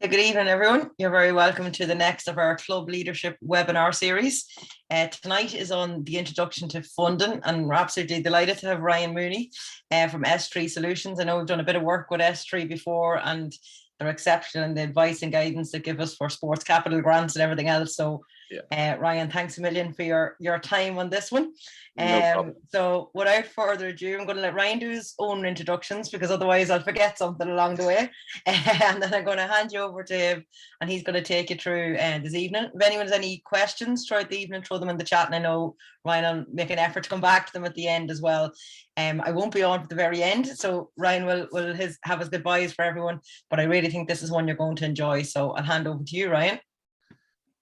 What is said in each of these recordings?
Good evening, everyone. You're very welcome to the next of our club leadership webinar series. Tonight is on the introduction to funding, and we're absolutely delighted to have Ryan Mooney from S3 Solutions. I know we've done a bit of work with S3 before, and they're exceptional in the advice and guidance they give us for sports capital grants and everything else. So, Ryan, thanks a million for your time on this one. No problem. So without further ado, I'm going to let Ryan do his own introductions, because otherwise I'll forget something along the way. And then I'm going to hand you over to him, and he's going to take you through this evening. If anyone has any questions throughout the evening, throw them in the chat, and I know Ryan will make an effort to come back to them at the end as well. I won't be on at the very end, so Ryan will have his goodbyes for everyone, but I really think this is one you're going to enjoy, so I'll hand over to you, Ryan.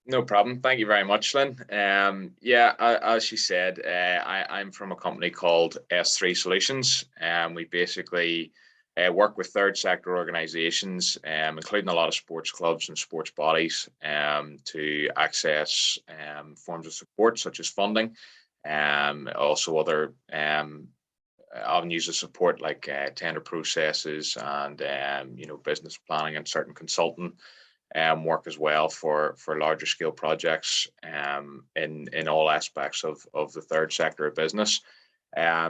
No problem. Thank you very much, Lynn. As she said, I'm from a company called S3 Solutions, and we basically work with third sector organizations, including a lot of sports clubs and sports bodies, to access forms of support such as funding, also other avenues of support like tender processes and business planning and certain consulting work as well for larger scale projects in all aspects of the third sector of business.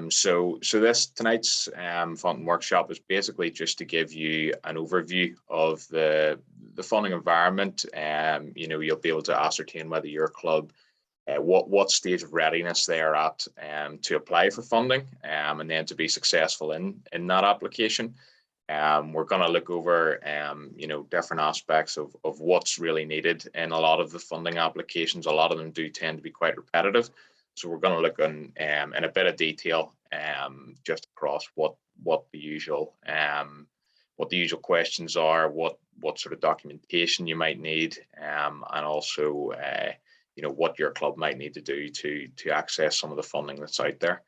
So this tonight's funding workshop is basically just to give you an overview of the funding environment. You'll be able to ascertain whether your club what stage of readiness they are at to apply for funding, and then to be successful in that application. We're going to look over different aspects of what's really needed in a lot of the funding applications. A lot of them do tend to be quite repetitive, so we're going to look in a bit of detail just across what the usual questions are, what sort of documentation you might need, and also what your club might need to do to access some of the funding that's out there.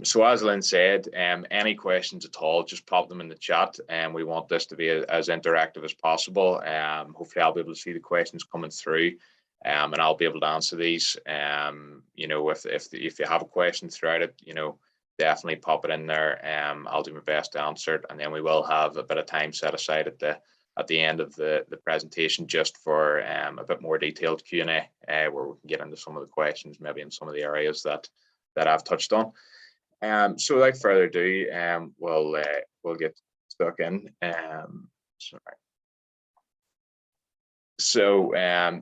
So as Lynn said, any questions at all, just pop them in the chat, and we want this to be as interactive as possible. Hopefully I'll be able to see the questions coming through, and I'll be able to answer these. If you have a question throughout it, definitely pop it in there. I'll do my best to answer it, and then we will have a bit of time set aside at the end of the presentation just for a bit more detailed Q&A, where we can get into some of the questions, maybe in some of the areas that I've touched on. So without further ado, we'll get stuck in. So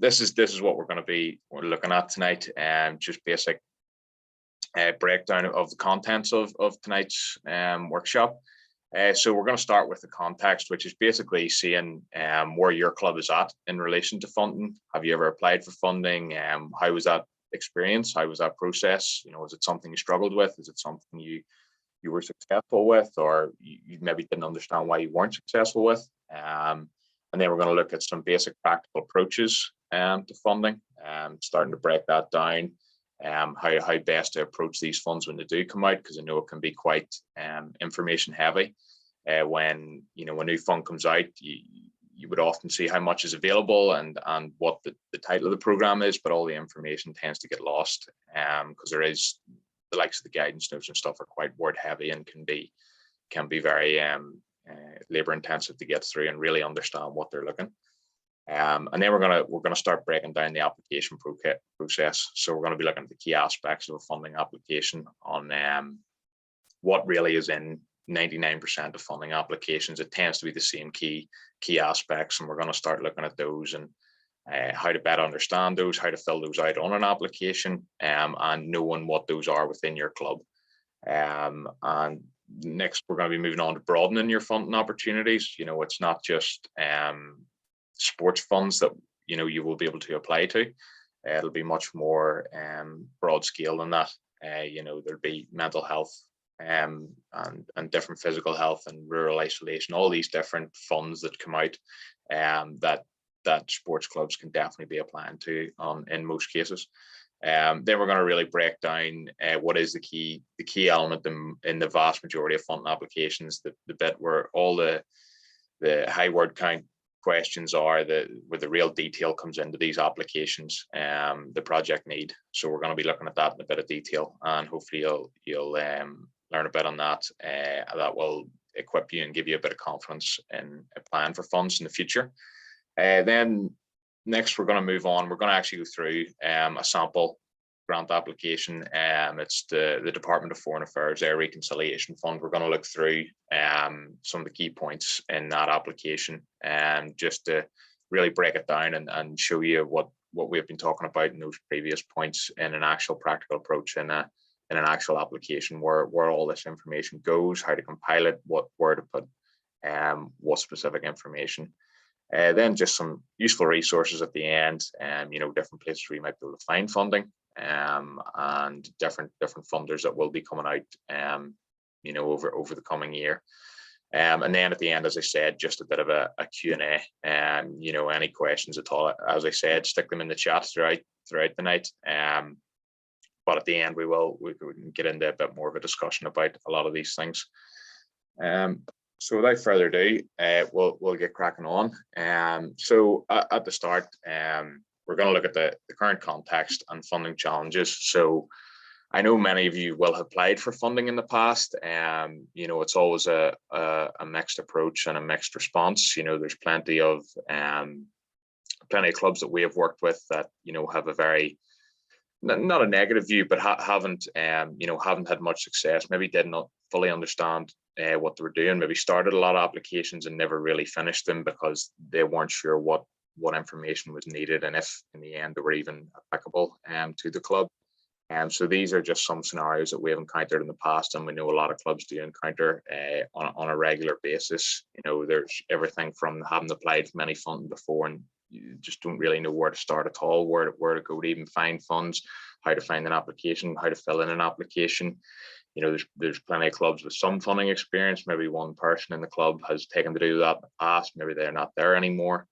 this is what we're looking at tonight, just basic breakdown of the contents of tonight's workshop. So we're going to start with the context, which is basically seeing where your club is at in relation to funding. Have you ever applied for funding? How was that experience? How was that process? Was it something you struggled with? Is it something you were successful with, or you maybe didn't understand why you weren't successful with? And then we're going to look at some basic practical approaches to funding, starting to break that down, how best to approach these funds when they do come out, because I know it can be quite information heavy. When a new fund comes out, you would often see how much is available and what the title of the program is, but all the information tends to get lost because there is the likes of the guidance notes and stuff are quite word heavy and can be very labor intensive to get through and really understand what they're looking. And then we're gonna start breaking down the application process. So we're going to be looking at the key aspects of a funding application on what really is in 99% of funding applications. It tends to be the same key aspects, and we're going to start looking at those and how to better understand those, how to fill those out on an application, and knowing what those are within your club. And next, we're going to be moving on to broadening your funding opportunities. It's not just sports funds that you will be able to apply to. It'll be much more broad scale than that. There'll be mental health and different physical health and rural isolation, all these different funds that come out that sports clubs can definitely be applying to in most cases. Then we're going to really break down what is the key element in the vast majority of funding applications, the bit where all the high word count questions are, where the real detail comes into these applications, the project need. So we're going to be looking at that in a bit of detail, and hopefully you'll learn a bit on that. That will equip you and give you a bit of confidence in applying for funds in the future. Then next, we're going to move on. We're going to actually go through a sample grant application. It's the Department of Foreign Affairs Air Reconciliation Fund. We're going to look through some of the key points in that application, just to really break it down and show you what we've been talking about in those previous points in an actual practical approach in an actual application, where all this information goes, how to compile it, where to put what specific information. Then just some useful resources at the end, different places where you might be able to find funding, and different funders that will be coming out, over the coming year. And then at the end, as I said, just a bit of a Q&A, any questions at all, as I said, stick them in the chat throughout the night. But at the end, we can get into a bit more of a discussion about a lot of these things. So without further ado, we'll get cracking on. So at the start, we're going to look at the current context and funding challenges. So I know many of you will have applied for funding in the past. It's always a mixed approach and a mixed response. There's plenty of clubs that we have worked with that have a very, not a negative view, but haven't had much success. Maybe did not fully understand what they were doing. Maybe started a lot of applications and never really finished them because they weren't sure what information was needed and if in the end they were even applicable to the club. So these are just some scenarios that we have encountered in the past, and we know a lot of clubs do encounter on a regular basis. There's everything from having applied for many funding before and you just don't really know where to start at all, where to go to even find funds, how to find an application, how to fill in an application. There's plenty of clubs with some funding experience. Maybe one person in the club has taken to do that in the past. Maybe they're not there anymore.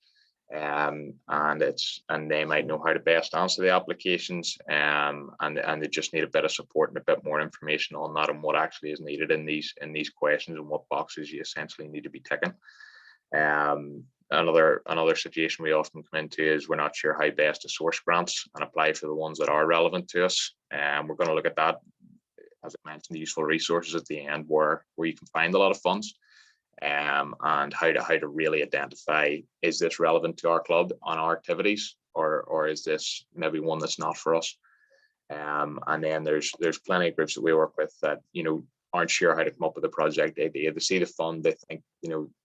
And they might know how to best answer the applications, and they just need a bit of support and a bit more information on that and what actually is needed in these questions and what boxes you essentially need to be ticking. Another situation we often come into is we're not sure how best to source grants and apply for the ones that are relevant to us. We're going to look at that, as I mentioned, the useful resources at the end where you can find a lot of funds. And how to really identify, is this relevant to our club on our activities, or is this maybe one that's not for us? And then there's plenty of groups that we work with that aren't sure how to come up with a project idea. They see the fund, they think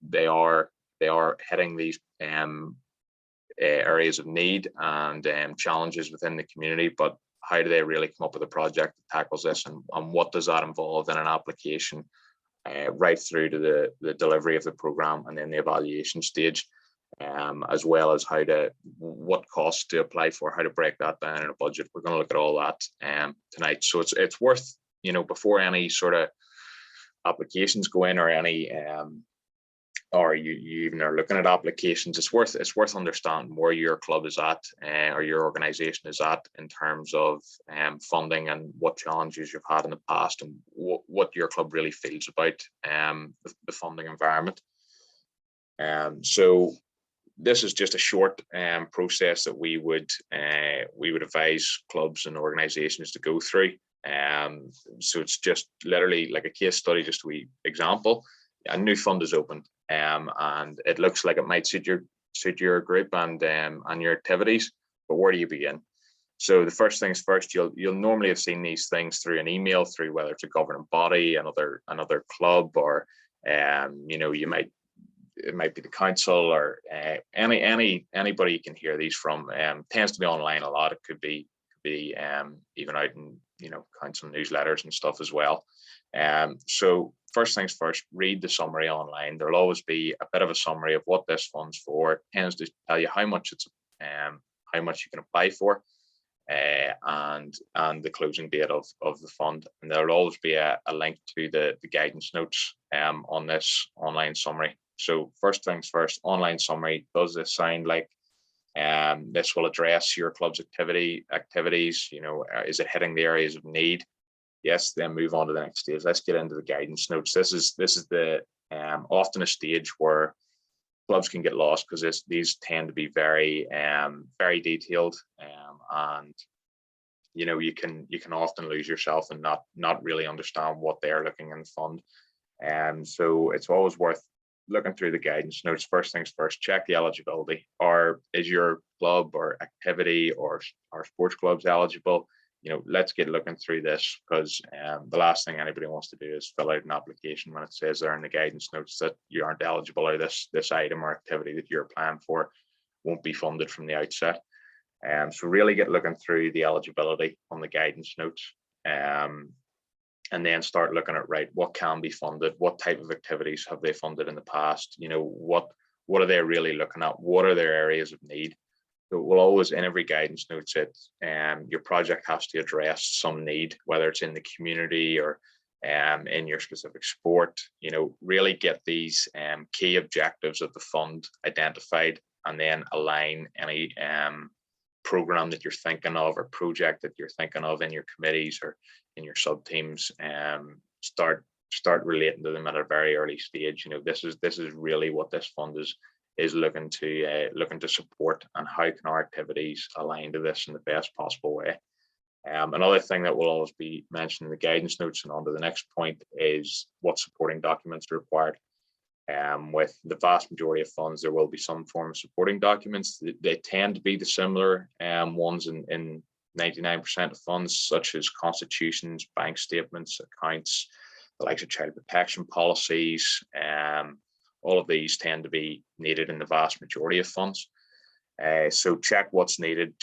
they are hitting these areas of need and challenges within the community, but how do they really come up with a project that tackles this, and what does that involve in an application? Right through to the delivery of the program and then the evaluation stage, as well as what costs to apply for, how to break that down in a budget. We're going to look at all that tonight. So it's worth, before any sort of applications go in or any or you even are looking at applications, it's worth understanding where your club is at, or your organization is at in terms of funding and what challenges you've had in the past and what your club really feels about the funding environment. So this is just a short process that we would advise clubs and organizations to go through. So it's just literally like a case study, just a wee example. A new fund is opened, and it looks like it might suit your group and your activities, but where do you begin? So the first things first, you'll normally have seen these things through an email, through whether it's a governing body, another club, or it might be the council, or anybody you can hear these from. Tends to be online a lot. It could be even out in council newsletters and stuff as well. So first things first, read the summary online. There'll always be a bit of a summary of what this fund's for. It tends to tell you how much how much you can apply for, and the closing date of the fund. And there'll always be a link to the guidance notes on this online summary. So first things first, online summary. Does this sound like this will address your club's activities? Is it hitting the areas of need? Yes, then move on to the next stage. Let's get into the guidance notes. This is the often a stage where clubs can get lost because these tend to be very detailed, and you can often lose yourself and not really understand what they're looking in the fund. So it's always worth looking through the guidance notes. First things first, check the eligibility. Or is your club or activity or sports clubs eligible? Let's get looking through this, because the last thing anybody wants to do is fill out an application when it says there in the guidance notes that you aren't eligible, or this item or activity that you're applying for won't be funded from the outset. So really get looking through the eligibility on the guidance notes, and then start looking at, right, what can be funded, what type of activities have they funded in the past, what are they really looking at, what are their areas of need. So it will always, in every guidance note, say your project has to address some need, whether it's in the community or in your specific sport. Really get these key objectives of the fund identified, and then align any program that you're thinking of or project that you're thinking of in your committees or in your sub teams. Start relating to them at a very early stage. This is really what this fund is looking to support, and how can our activities align to this in the best possible way. Another thing that will always be mentioned in the guidance notes and on to the next point is what supporting documents are required. With the vast majority of funds, there will be some form of supporting documents. They tend to be the similar ones in 99% of funds, such as constitutions, bank statements, accounts, the likes of child protection policies. All of these tend to be needed in the vast majority of funds. So check what's needed.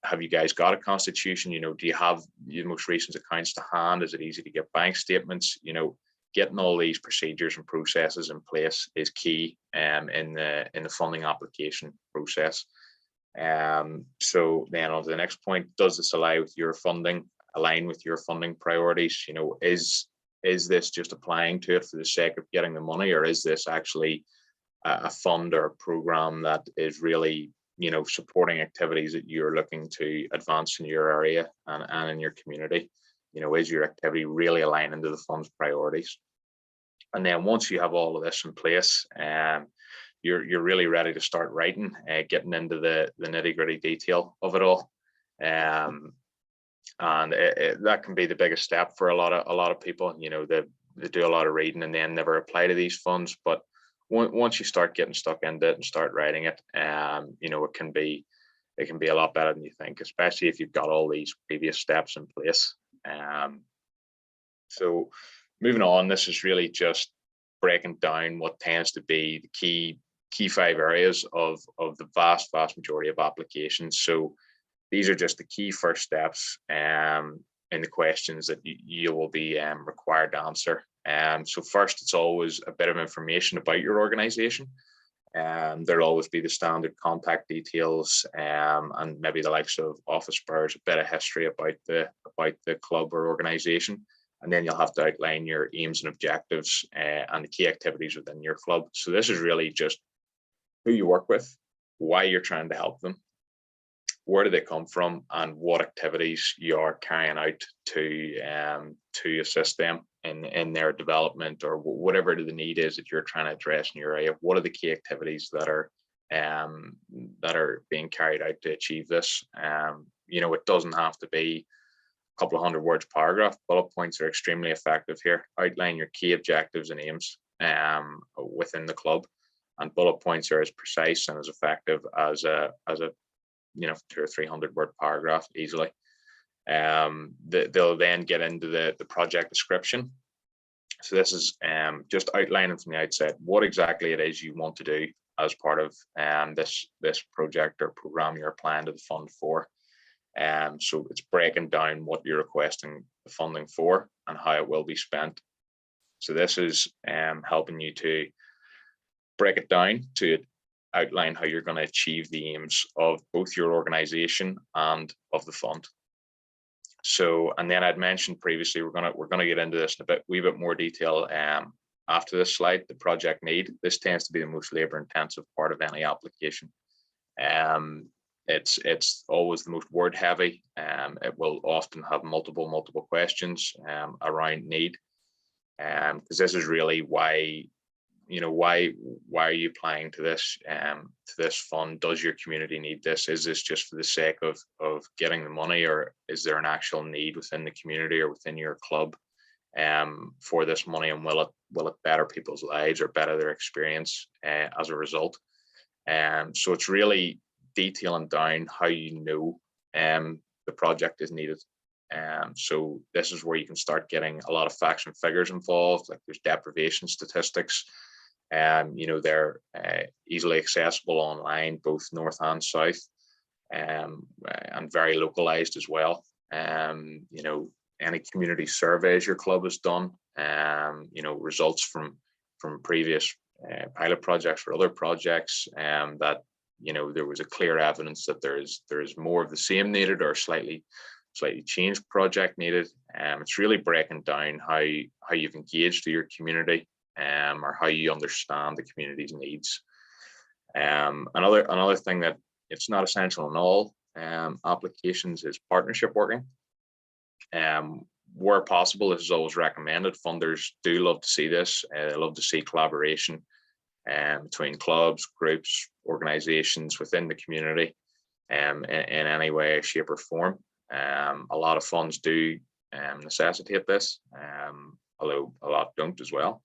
Have you guys got a constitution? Do you have your most recent accounts to hand? Is it easy to get bank statements? Getting all these procedures and processes in place is key in the funding application process. So then on to the next point, does this align with your funding priorities? Is this just applying to it for the sake of getting the money, or is this actually a fund or a program that is really, supporting activities that you're looking to advance in your area and in your community? Is your activity really aligning to the fund's priorities? And then once you have all of this in place, you're really ready to start writing, getting into the nitty-gritty detail of it all. And that can be the biggest step for a lot of people. They do a lot of reading and then never apply to these funds. But once you start getting stuck into it and start writing it, it can be a lot better than you think, especially if you've got all these previous steps in place. So moving on, this is really just breaking down what tends to be the key 5 areas of the vast majority of applications. So these are just the key first steps in the questions that you will be required to answer. So first, it's always a bit of information about your organization. There'll always be the standard contact details, and maybe the likes of office hours, a bit of history about the club or organization. And then you'll have to outline your aims and objectives and the key activities within your club. So this is really just who you work with, why you're trying to help them, where do they come from, and what activities you are carrying out to assist them in their development, or whatever the need is that you're trying to address in your area. What are the key activities that are being carried out to achieve this? It doesn't have to be a couple of 100 words paragraph. Bullet points are extremely effective here. Outline your key objectives and aims within the club, and bullet points are as precise and as effective as a 200 or 300 word paragraph easily. They'll then get into the project description. So this is just outlining from the outset what exactly it is you want to do as part of this project or program you're applying to the fund for. So it's breaking down what you're requesting the funding for and how it will be spent. So this is helping you to break it down to outline how you're going to achieve the aims of both your organization and of the fund. So, and then I'd mentioned previously, we're gonna get into this in a wee bit more detail after this slide. The project need. This tends to be the most labor intensive part of any application. It's always the most word heavy. It will often have multiple questions around need, because this is really why are you applying to this fund? Does your community need this? Is this just for the sake of getting the money, or is there an actual need within the community or within your club for this money, and will it better people's lives or better their experience as a result? So it's really detailing down how you know the project is needed. So this is where you can start getting a lot of facts and figures involved, like there's deprivation statistics. They're easily accessible online, both north and south, and very localized as well. Any community surveys your club has done, results from previous pilot projects or other projects, that there was a clear evidence that there's more of the same needed or slightly changed project needed. It's really breaking down how you've engaged with your community, or how you understand the community's needs. Another thing that it's not essential in all applications is partnership working. Where possible, this is always recommended. Funders do love to see this. They love to see collaboration between clubs, groups, organizations within the community, in any way, shape, or form. A lot of funds do necessitate this, although a lot don't as well.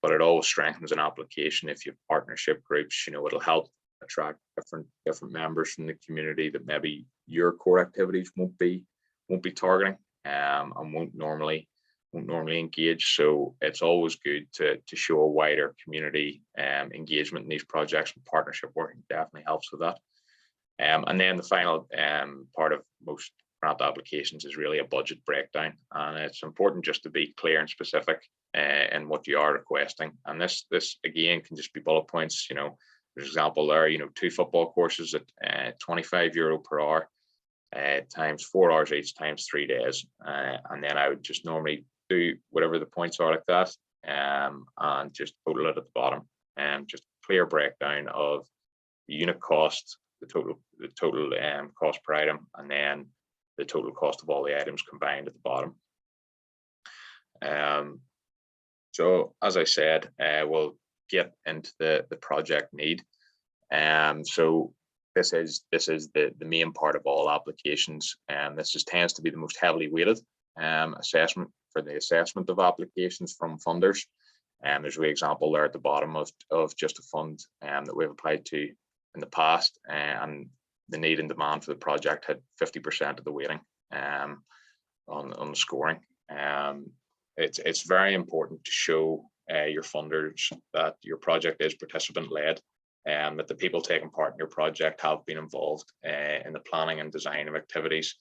But it always strengthens an application if you have partnership groups. It'll help attract different members from the community that maybe your core activities won't be targeting, and won't normally engage. So it's always good to show a wider community engagement in these projects, and partnership working definitely helps with that. And then the final part of most grant applications is really a budget breakdown, and it's important just to be clear and specific in what you are requesting. And this again can just be bullet points. There's an example there. 2 football courses at €25 per hour, times 4 hours each, times 3 days, and then I would just normally do whatever the points are like that, and just total it at the bottom, and just clear breakdown of the unit cost, the total cost per item, and then the total cost of all the items combined at the bottom. So as I said, we'll get into the project need. So this is the main part of all applications, and this tends to be the most heavily weighted assessment for the assessment of applications from funders. And there's an example there at the bottom of just a fund that we've applied to in the past, and the need and demand for the project had 50% of the weighting on the scoring. It's very important to show your funders that your project is participant led, and that the people taking part in your project have been involved in the planning and design of activities.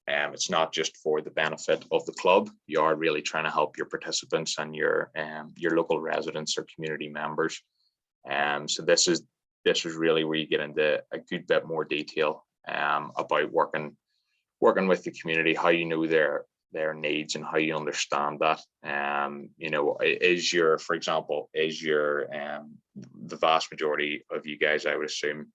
It's not just for the benefit of the club. You are really trying to help your participants and your local residents or community members. So this is really where you get into a good bit more detail about working with the community, how you know their needs and how you understand that. For example, the vast majority of you guys, I would assume,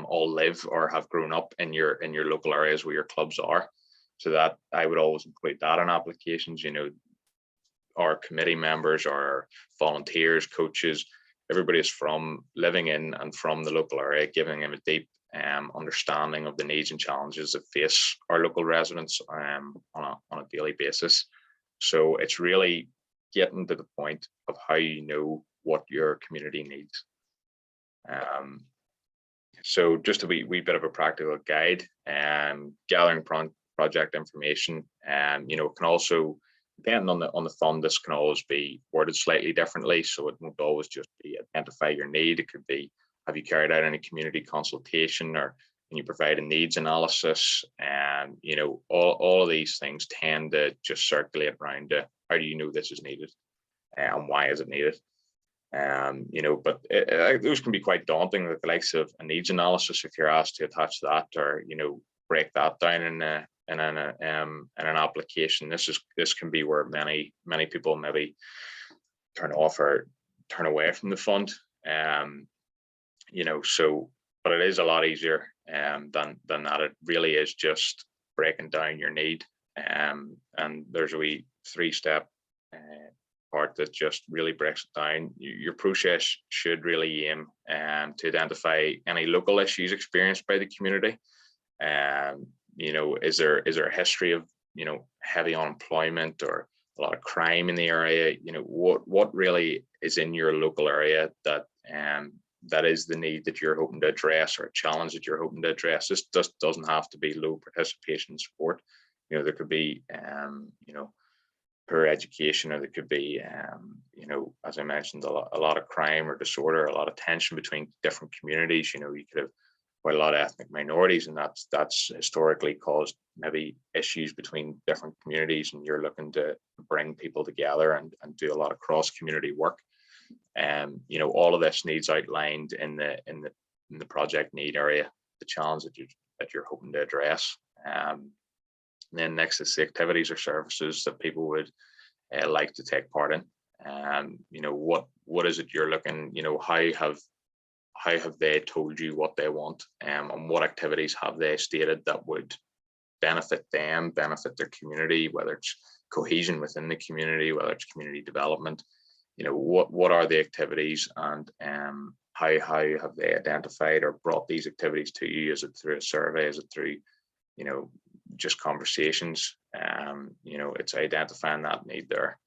all live or have grown up in your local areas where your clubs are. So that I would always include that in applications. Our committee members, our volunteers, coaches, everybody is living in and from the local area, giving them a deep understanding of the needs and challenges that face our local residents on a daily basis. So it's really getting to the point of how you know what your community needs. So just a wee bit of a practical guide, gathering project information, and can also, depending on the fund, this can always be worded slightly differently. So it won't always just be identify your need. It could be, have you carried out any community consultation, or can you provide a needs analysis? And all of these things tend to just circulate around to how do you know this is needed, and why is it needed? But those can be quite daunting, with the likes of a needs analysis. If you're asked to attach that, or break that down in an application, this can be where many people maybe turn off or turn away from the fund. But it is a lot easier than that. It really is just breaking down your need, and there's a wee 3-step part that just really breaks it down. Your process should really aim to identify any local issues experienced by the community. Is there a history of heavy unemployment or lot of crime in the area. You know, what really is in your local area that that is the need that you're hoping to address, or a challenge that you're hoping to address. This just doesn't have to be low participation sport. You know, there could be you know, poor education, or there could be you know, as I mentioned, a lot of crime or disorder, a lot of tension between different communities. You know, you could have quite a lot of ethnic minorities, and that's historically caused maybe issues between different communities, and you're looking to bring people together and do a lot of cross community work. You know, all of this needs outlined in the project need area, the challenge that you're hoping to address. And then next is the activities or services that people would like to take part in. You know, what is it you're looking, you know, how have they told you what they want, and what activities have they stated that would benefit them, benefit their community, whether it's cohesion within the community, whether it's community development. You know, what are the activities, and how have they identified or brought these activities to you? Is it through a survey? Is it through, you know, just conversations? You know, it's identifying that need there.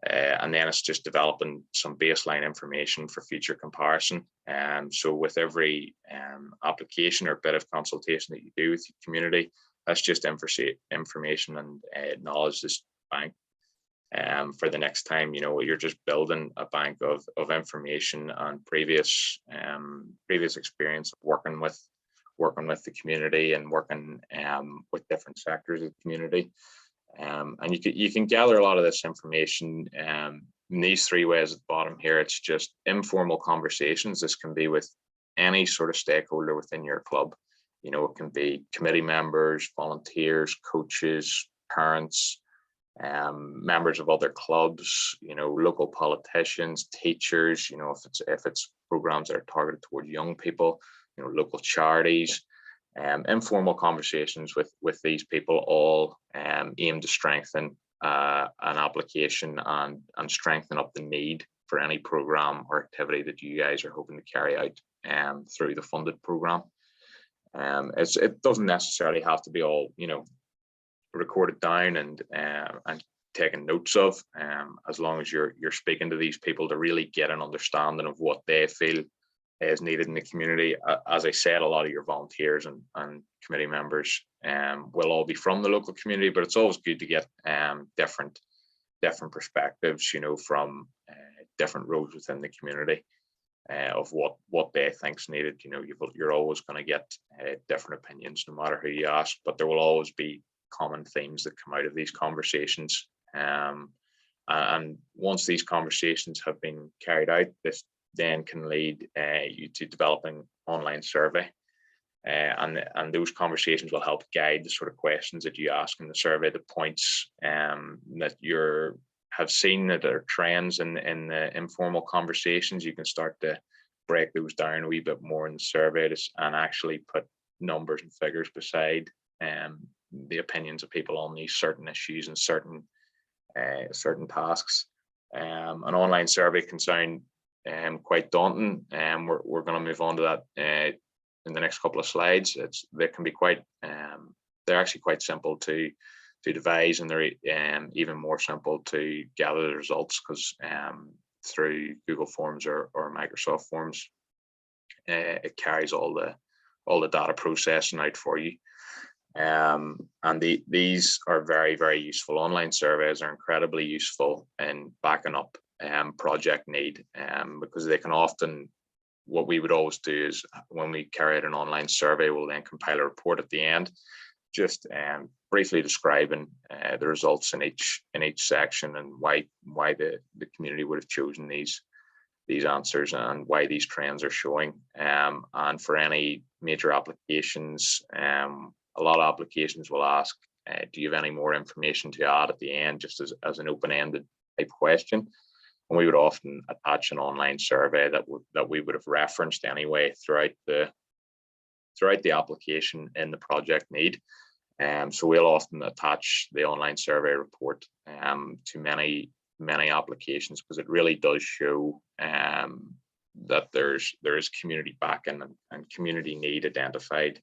And then it's just developing some baseline information for future comparison. So with every application or bit of consultation that you do with your community, that's just information and knowledge this bank. For the next time, you know, you're just building a bank of information and previous experience of working with the community and working with different sectors of the community. And you can gather a lot of this information in these three ways at the bottom here. It's just informal conversations. This can be with any sort of stakeholder within your club. You know, it can be committee members, volunteers, coaches, parents, members of other clubs, you know, local politicians, teachers. You know, if it's programs that are targeted toward young people, you know, local charities. Informal conversations with these people all aim to strengthen an application and strengthen up the need for any program or activity that you guys are hoping to carry out through the funded program. It doesn't necessarily have to be all, you know, recorded down and taken notes of, as long as you're speaking to these people to really get an understanding of what they feel is needed in the community. As I said, a lot of your volunteers and committee members will all be from the local community, but it's always good to get different perspectives, you know, from different roles within the community of what they think's needed. You know, you're always going to get different opinions no matter who you ask, but there will always be common themes that come out of these conversations. And once these conversations have been carried out, this then can lead you to developing online survey, and those conversations will help guide the sort of questions that you ask in the survey, the points that you have seen that are trends in the informal conversations. You can start to break those down a wee bit more in the survey and actually put numbers and figures beside the opinions of people on these certain issues and certain tasks. An online survey can sound quite daunting, and we're going to move on to that in the next couple of slides. They can be quite they're actually quite simple to devise, and they're even more simple to gather the results, because through Google Forms or Microsoft Forms, it carries all the data processing out for you. And these are very, very useful. Online surveys are incredibly useful in backing up project need, because they can often, what we would always do is when we carry out an online survey, we'll then compile a report at the end, just briefly describing the results in each section, and why the community would have chosen these answers, and why these trends are showing. And for any major applications, a lot of applications will ask, do you have any more information to add at the end, just as an open-ended type question. And we would often attach an online survey that we would have referenced anyway throughout the application in the project need. So we'll often attach the online survey report to many applications, because it really does show that there is community backing and community need identified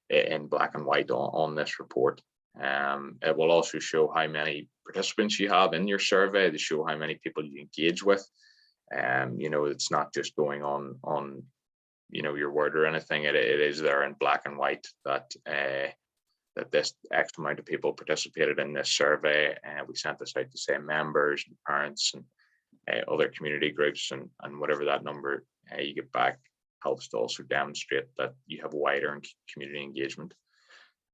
in black and white on this report. It will also show how many participants you have in your survey. They show how many people you engage with. You know, it's not just going on you know, your word or anything. It is there in black and white that that this X amount of people participated in this survey, and we sent this out to, say, members and parents and other community groups, and whatever that number you get back helps to also demonstrate that you have wider community engagement.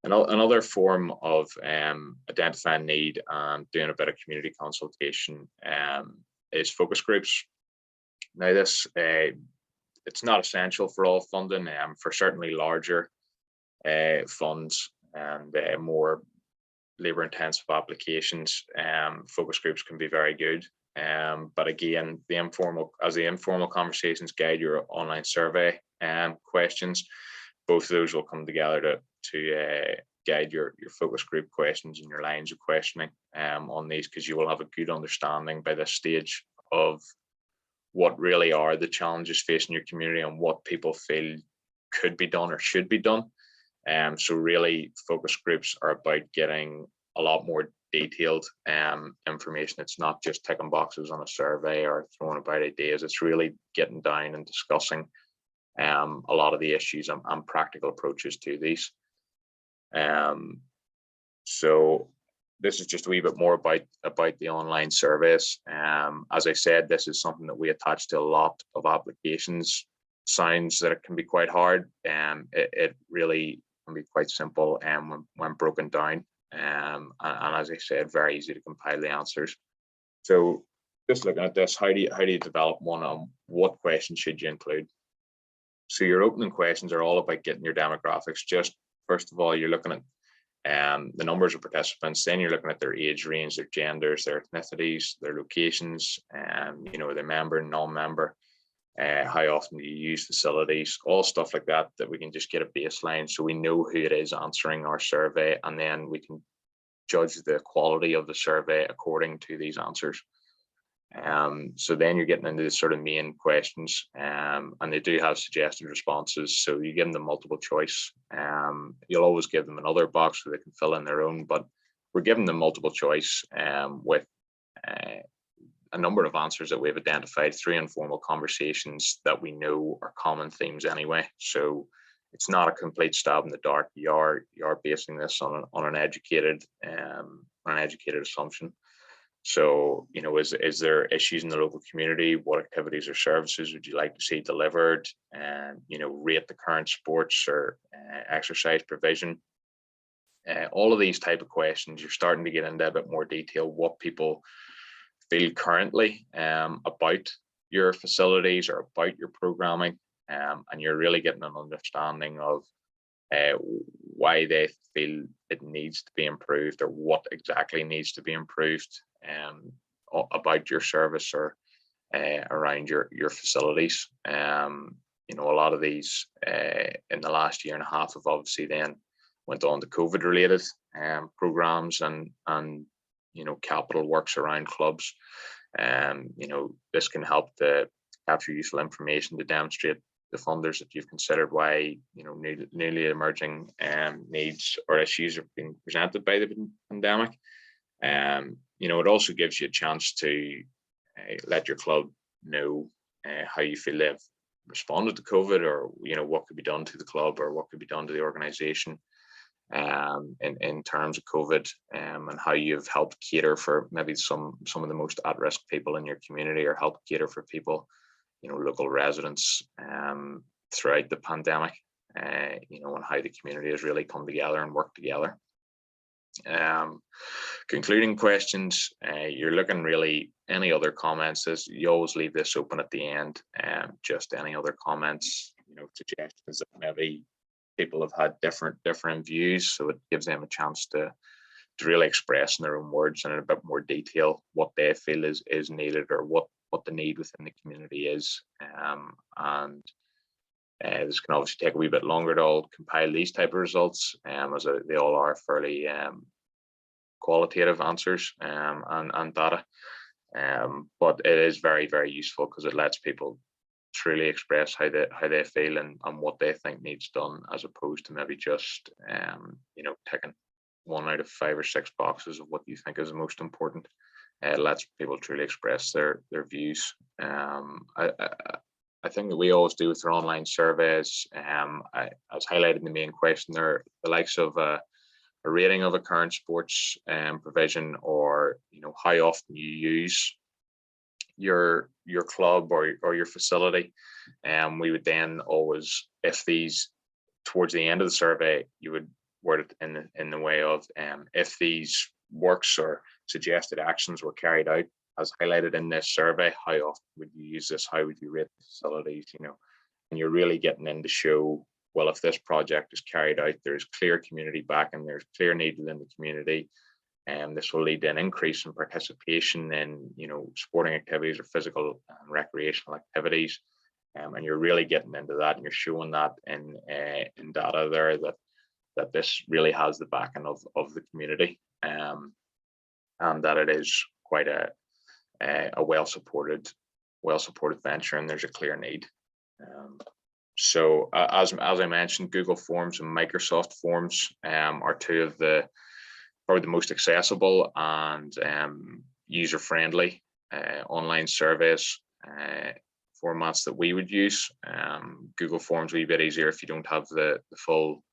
Another form of identifying need and doing a bit of community consultation is focus groups. Now, this it's not essential for all funding. For certainly larger funds and more labor-intensive applications, focus groups can be very good. But again, the informal conversations guide your online survey questions, both of those will come together to guide your focus group questions and your lines of questioning on these, because you will have a good understanding by this stage of what really are the challenges facing your community and what people feel could be done or should be done. So really, focus groups are about getting a lot more detailed information. It's not just ticking boxes on a survey or throwing about ideas. It's really getting down and discussing a lot of the issues and practical approaches to these. So this is just a wee bit more about the online surveys. As I said, this is something that we attach to a lot of applications. Sounds that it can be quite hard. It really can be quite simple when broken down. And as I said, very easy to compile the answers. So just looking at this, how do you develop one, and what questions should you include? So your opening questions are all about getting your demographics. Just first of all, you're looking at the numbers of participants, then you're looking at their age range, their genders, their ethnicities, their locations, you know, their member and non-member, how often do you use facilities, all stuff like that, that we can just get a baseline so we know who it is answering our survey, and then we can judge the quality of the survey according to these answers. So then you're getting into the sort of main questions, and they do have suggested responses. So you give them the multiple choice. You'll always give them another box where they can fill in their own, but we're giving them multiple choice with a number of answers that we've identified through informal conversations that we know are common themes anyway. So it's not a complete stab in the dark. You are basing this on an educated assumption. So, you know, is there issues in the local community? What activities or services would you like to see delivered? And, you know, rate the current sports or exercise provision. All of these type of questions, you're starting to get into a bit more detail what people feel currently about your facilities or about your programming, and you're really getting an understanding of why they feel it needs to be improved or what exactly needs to be improved about your service or around your facilities. You know, a lot of these in the last year and a half have obviously then went on to COVID related programs and you know, capital works around clubs. You know, this can help to capture useful information to demonstrate the funders that you've considered why, you know, newly emerging needs or issues are being presented by the pandemic. You know, it also gives you a chance to let your club know how you feel they've responded to COVID, or, you know, what could be done to the club or what could be done to the organization in terms of COVID, and how you've helped cater for maybe some of the most at-risk people in your community, or help cater for people, you know, local residents throughout the pandemic, you know, and how the community has really come together and worked together. Concluding questions, you're looking really any other comments, as you always leave this open at the end, just any other comments, you know, suggestions that maybe people have had different views, so it gives them a chance to really express in their own words and in a bit more detail what they feel is needed, or what the need within the community is. And this can obviously take a wee bit longer to all compile these type of results, as they all are fairly qualitative answers and data. But it is very, very useful because it lets people truly express how they feel and what they think needs done, as opposed to maybe just you know, ticking 1 out of 5 or 6 boxes of what you think is the most important. It lets people truly express their views. I think that we always do with our online surveys, as highlighted in the main question there, the likes of a rating of a current sports provision, or how often you use your club or your facility. We would then always, if these, towards the end of the survey, you would word it in the way of, if these works or suggested actions were carried out as highlighted in this survey, how often would you use this? How would you rate the facilities? And you're really getting in to show, well, if this project is carried out, there's clear community backing, there's clear need within the community, and this will lead to an increase in participation in sporting activities or physical and recreational activities. And you're really getting into that, and you're showing that in data there that this really has the backing of the community, and that it is quite a well supported venture, and there's a clear need. So as I mentioned, Google Forms and Microsoft Forms are two of probably the most accessible and user-friendly online surveys formats that we would use. Google Forms will be a bit easier if you don't have the full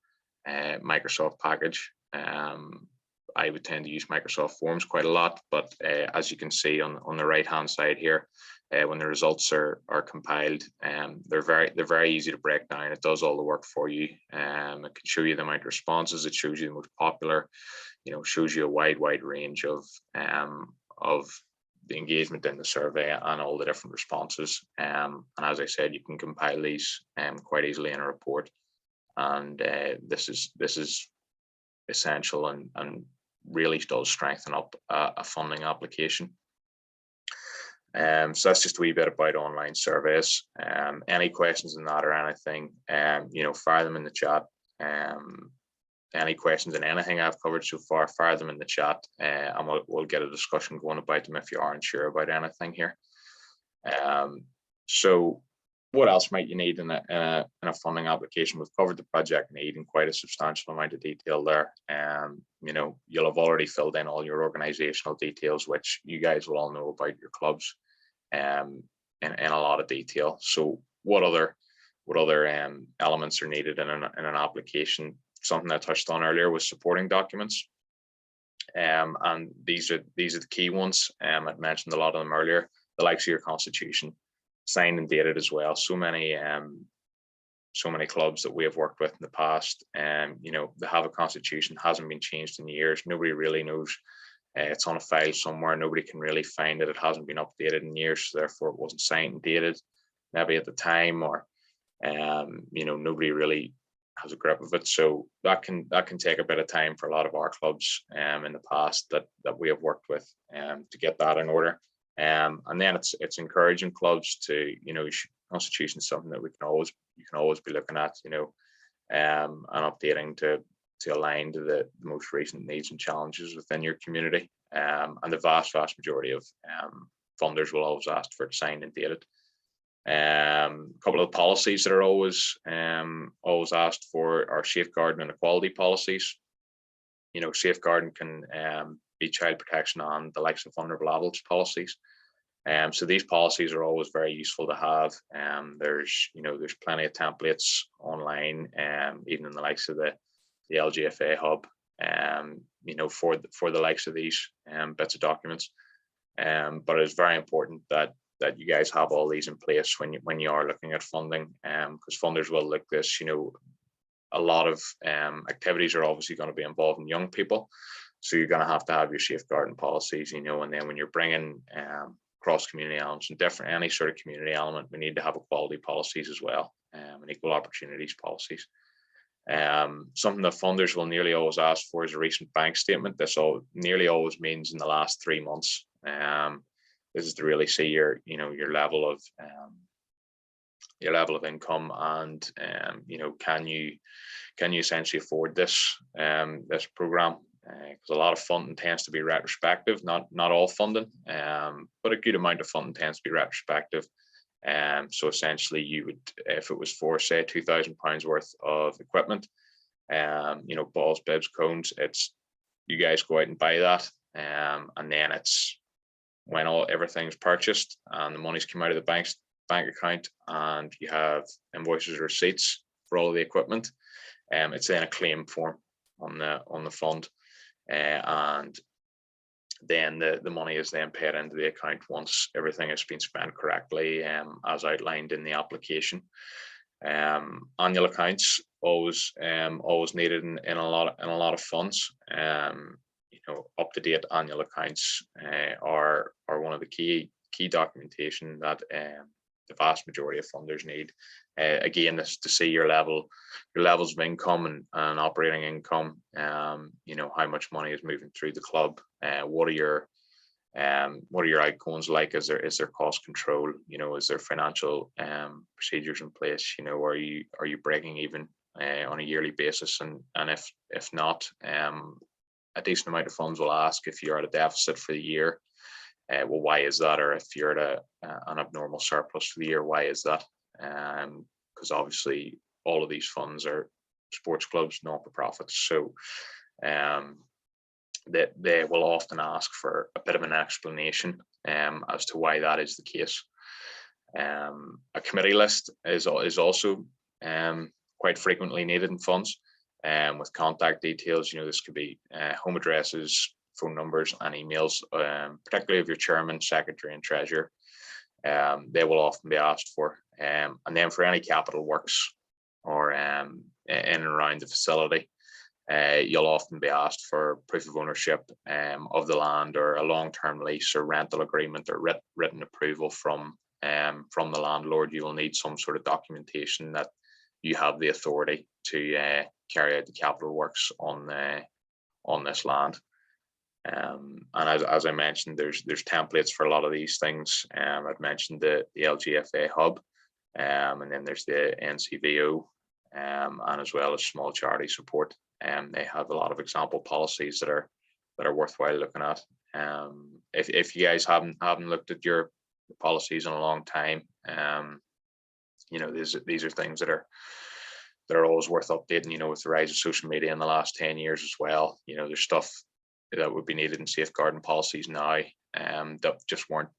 Microsoft package. I would tend to use Microsoft Forms quite a lot, but as you can see on the right hand side here, when the results are compiled, they're very easy to break down. It does all the work for you. It can show you the amount of responses. It shows you the most popular. Shows you a wide range of the engagement in the survey and all the different responses. And as I said, you can compile these quite easily in a report. And this is essential and really does strengthen up a funding application. So that's just a wee bit about online surveys. Any questions on that or anything, fire them in the chat. Any questions on anything I've covered so far, fire them in the chat, and we'll get a discussion going about them if you aren't sure about anything here. So what else might you need in a funding application? We've covered the project need in quite a substantial amount of detail there. You'll have already filled in all your organizational details, which you guys will all know about your clubs in a lot of detail. So what other elements are needed in an application? Something I touched on earlier was supporting documents. And these are the key ones. I'd mentioned a lot of them earlier, the likes of your constitution, signed and dated as well. So many clubs that we have worked with in the past, they have a constitution, hasn't been changed in years. Nobody really knows. It's on a file somewhere. Nobody can really find it. It hasn't been updated in years, so therefore it wasn't signed and dated maybe at the time, or nobody really has a grip of it. So that can take a bit of time for a lot of our clubs in the past that we have worked with to get that in order. And then it's encouraging clubs to, constitution is something that you can always be looking at, and updating to align to the most recent needs and challenges within your community. And the vast majority of funders will always ask for it signed and dated. A couple of policies that are always asked for are safeguarding and equality policies. Safeguarding can be child protection and the likes of vulnerable adults policies. So these policies are always very useful to have. There's plenty of templates online, even in the likes of the LGFA hub, for the likes of these bits of documents. But it's very important that you guys have all these in place when you are looking at funding, because funders will look this. A lot of activities are obviously going to be involving young people, so you're going to have your safeguarding policies, and then when you're bringing cross-community elements and any sort of community element, we need to have equality policies as well, and equal opportunities policies. Something that funders will nearly always ask for is a recent bank statement. This nearly always means in the last 3 months. This is to really see your level of income, and can you essentially afford this program? Because a lot of funding tends to be retrospective, not all funding, but a good amount of funding tends to be retrospective. So essentially, you would, if it was for say £2,000 worth of equipment, balls, bibs, cones, it's you guys go out and buy that, and then it's when everything's purchased and the money's come out of the bank account, and you have invoices or receipts for all of the equipment. It's then a claim form on the fund, and then the money is then paid into the account once everything has been spent correctly, as outlined in the application. Annual accounts always needed in a lot of funds. Up to date annual accounts are one of the key documentation that the vast majority of funders need. Again, this to see your levels of income and operating income. How much money is moving through the club. What are your outgoings like? Is there cost control? Is there financial procedures in place? Are you breaking even on a yearly basis? And if not, a decent amount of funds will ask if you're at a deficit for the year. Well, why is that? Or if you're at an abnormal surplus for the year, why is that? Because obviously all of these funds are sports clubs, not-for-profits. So that they will often ask for a bit of an explanation as to why that is the case. A committee list is also quite frequently needed in funds, with contact details. This could be home addresses, phone numbers, and emails, particularly of your chairman, secretary, and treasurer. They will often be asked for. And then for any capital works or in and around the facility, you'll often be asked for proof of ownership of the land, or a long-term lease or rental agreement, or written approval from the landlord. You will need some sort of documentation that you have the authority to carry out the capital works on this land. And as I mentioned, there's templates for a lot of these things. I've mentioned the LGFA hub, and then there's the NCVO, and as well as small charity support. They have a lot of example policies that are worthwhile looking at. If you guys haven't looked at your policies in a long time, these are things that are always worth updating. With the rise of social media in the last 10 years as well, there's stuff that would be needed in safeguarding policies now that just weren't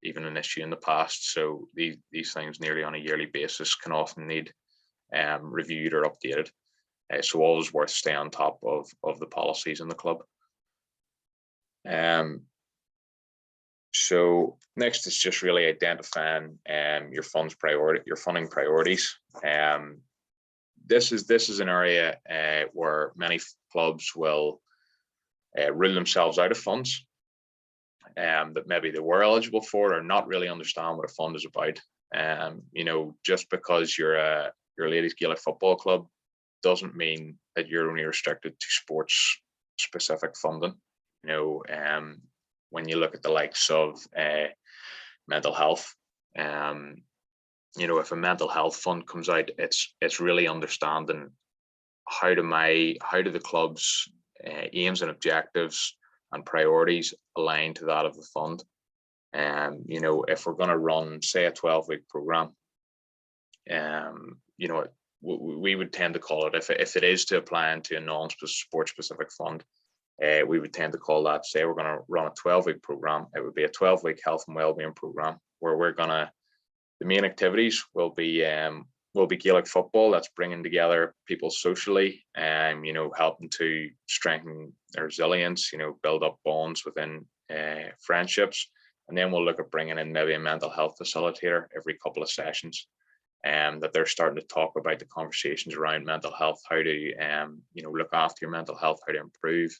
even an issue in the past. So these things nearly on a yearly basis can often need reviewed or updated. So always worth staying on top of the policies in the club. So next is just really identifying your funding priorities. This is an area where many clubs will rule themselves out of funds that maybe they were eligible for, or not really understand what a fund is about. Just because you're a ladies Gaelic football club doesn't mean that you're only restricted to sports specific funding. When you look at the likes of mental health, if a mental health fund comes out, it's really understanding how do the club's aims and objectives and priorities align to that of the fund. If we're going to run, say, a 12-week program, we would tend to call it, if it is to apply into a non-sport specific fund, we would tend to call that, say we're going to run a 12-week program, it would be a 12-week health and wellbeing program, where the main activities will be Gaelic football. That's bringing together people socially, helping to strengthen their resilience, build up bonds within friendships. And then we'll look at bringing in maybe a mental health facilitator every couple of sessions, that they're starting to talk about the conversations around mental health, how to look after your mental health, how to improve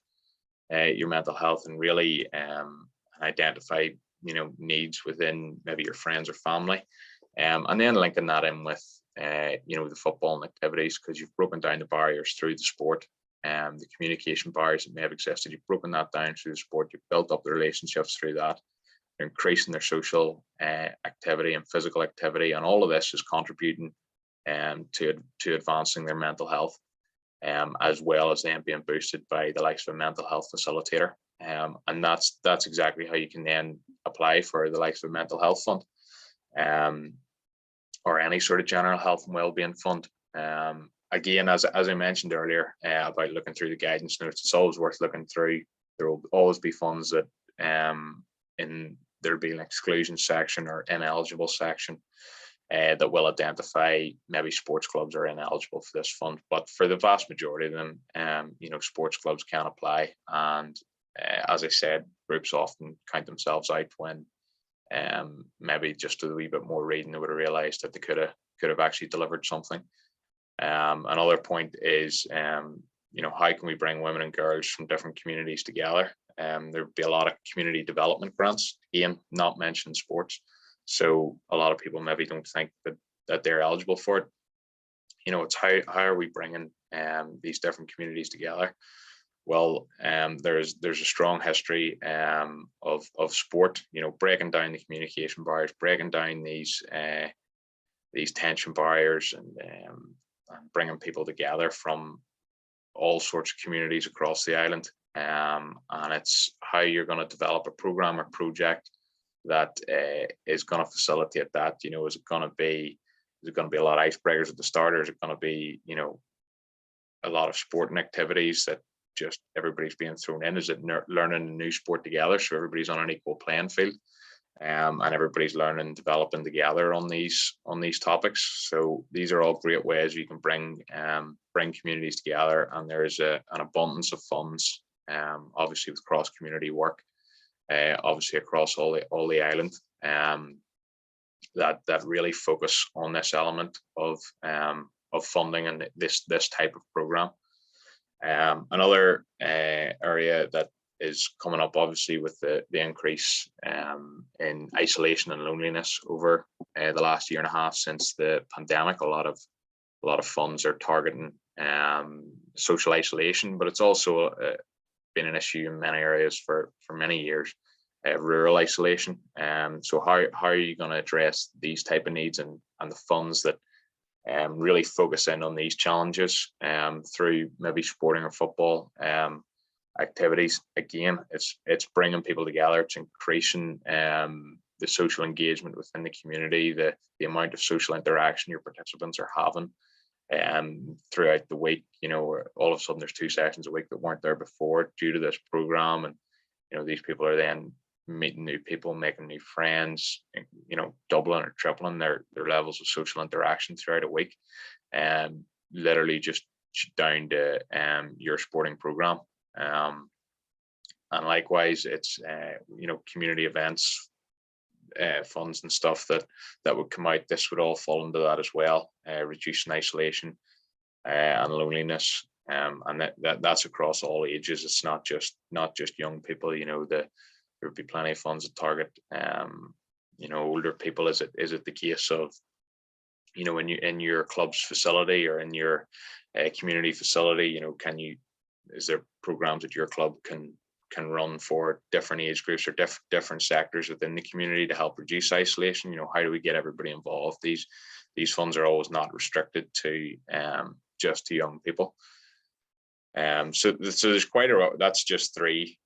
your mental health, and really identify needs within maybe your friends or family, and then linking that in with the football and activities, because you've broken down the barriers through the sport, the communication barriers that may have existed. You've broken that down through the sport. You've built up the relationships through that. They're increasing their social activity and physical activity, and all of this is contributing to advancing their mental health, as well as them being boosted by the likes of a mental health facilitator. And that's exactly how you can then apply for the likes of a mental health fund, or any sort of general health and wellbeing fund. again, as I mentioned earlier about looking through the guidance notes, it's always worth looking through. There will always be funds that there'll be an exclusion section or ineligible section that will identify maybe sports clubs are ineligible for this fund. But for the vast majority of them, sports clubs can apply. And as I said, groups often count themselves out when maybe just a wee bit more reading, they would have realised that they could have actually delivered something. Another point is, how can we bring women and girls from different communities together? There would be a lot of community development grants, again, not mentioned sports. So a lot of people maybe don't think that they're eligible for it. It's how are we bringing these different communities together? Well, there's a strong history of sport, breaking down the communication barriers, breaking down these tension barriers, and bringing people together from all sorts of communities across the island. And it's how you're going to develop a program or project that is going to facilitate that. Is it going to be a lot of icebreakers at the start, or is it going to be a lot of sporting activities that just everybody's being thrown in? Is it learning a new sport together, so everybody's on an equal playing field, and everybody's learning and developing together on these topics? So these are all great ways you can bring communities together, and there's an abundance of funds, obviously with cross community work, obviously across all the island, that really focus on this element of funding and this type of program. Another area that is coming up, obviously, with the increase in isolation and loneliness over the last year and a half since the pandemic. A lot of funds are targeting social isolation, but it's also been an issue in many areas for many years, rural isolation. So how are you going to address these type of needs and the funds that really focus in on these challenges through maybe sporting or football activities? Again, it's bringing people together, it's increasing the social engagement within the community, the amount of social interaction your participants are having throughout the week. All of a sudden there's 2 sessions a week that weren't there before due to this program, and these people are then meeting new people, making new friends, doubling or tripling their levels of social interaction throughout a week, and literally just down to your sporting program. And likewise, it's community events, funds and stuff that would come out. This would all fall into that as well, reducing isolation and loneliness, and that's across all ages. It's not just young people. There would be plenty of funds that target older people. Is it the case of in your club's facility or in your community facility, is there programs that your club can run for different age groups or different sectors within the community to help reduce isolation? How do we get everybody involved? These funds are always not restricted to just to young people. So there's quite that's just 3,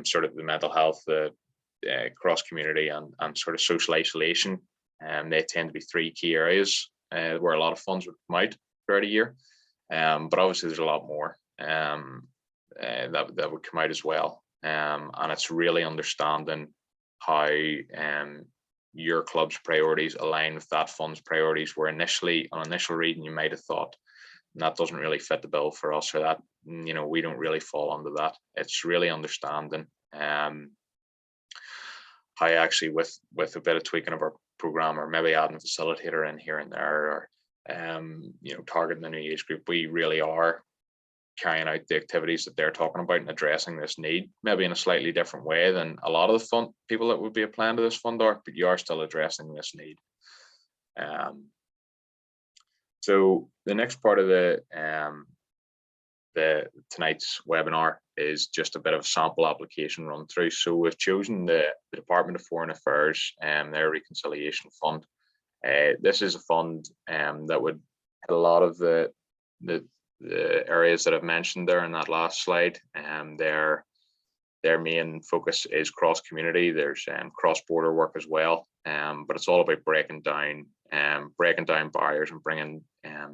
sort of the mental health, the cross community, and sort of social isolation. They tend to be 3 key areas where a lot of funds would come out throughout a year. But obviously there's a lot more that would come out as well. And it's really understanding how your club's priorities align with that fund's priorities, where initially on initial reading you might have thought that doesn't really fit the bill for us, or that we don't really fall under that. It's really understanding how actually with a bit of tweaking of our program, or maybe adding a facilitator in here and there, or targeting the new age group, we really are carrying out the activities that they're talking about and addressing this need, maybe in a slightly different way than a lot of the fund people that would be applying to this fund are, but you are still addressing this need. So the next part of the tonight's webinar is just a bit of a sample application run through. So we've chosen the Department of Foreign Affairs and their Reconciliation Fund. This is a fund that would hit a lot of the areas that I've mentioned there in that last slide. Their main focus is cross community. There's cross border work as well. but it's all about breaking down barriers and bringing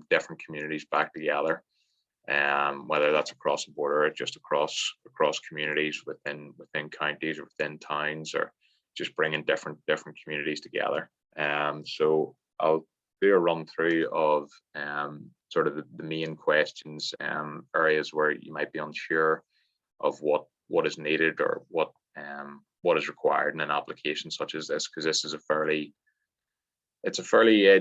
different communities back together, whether that's across the border or just across communities within counties or within towns, or just bringing different communities together. So I'll do a run through of sort of the main questions, areas where you might be unsure of what is needed or what is required in an application such as this, because this is a fairly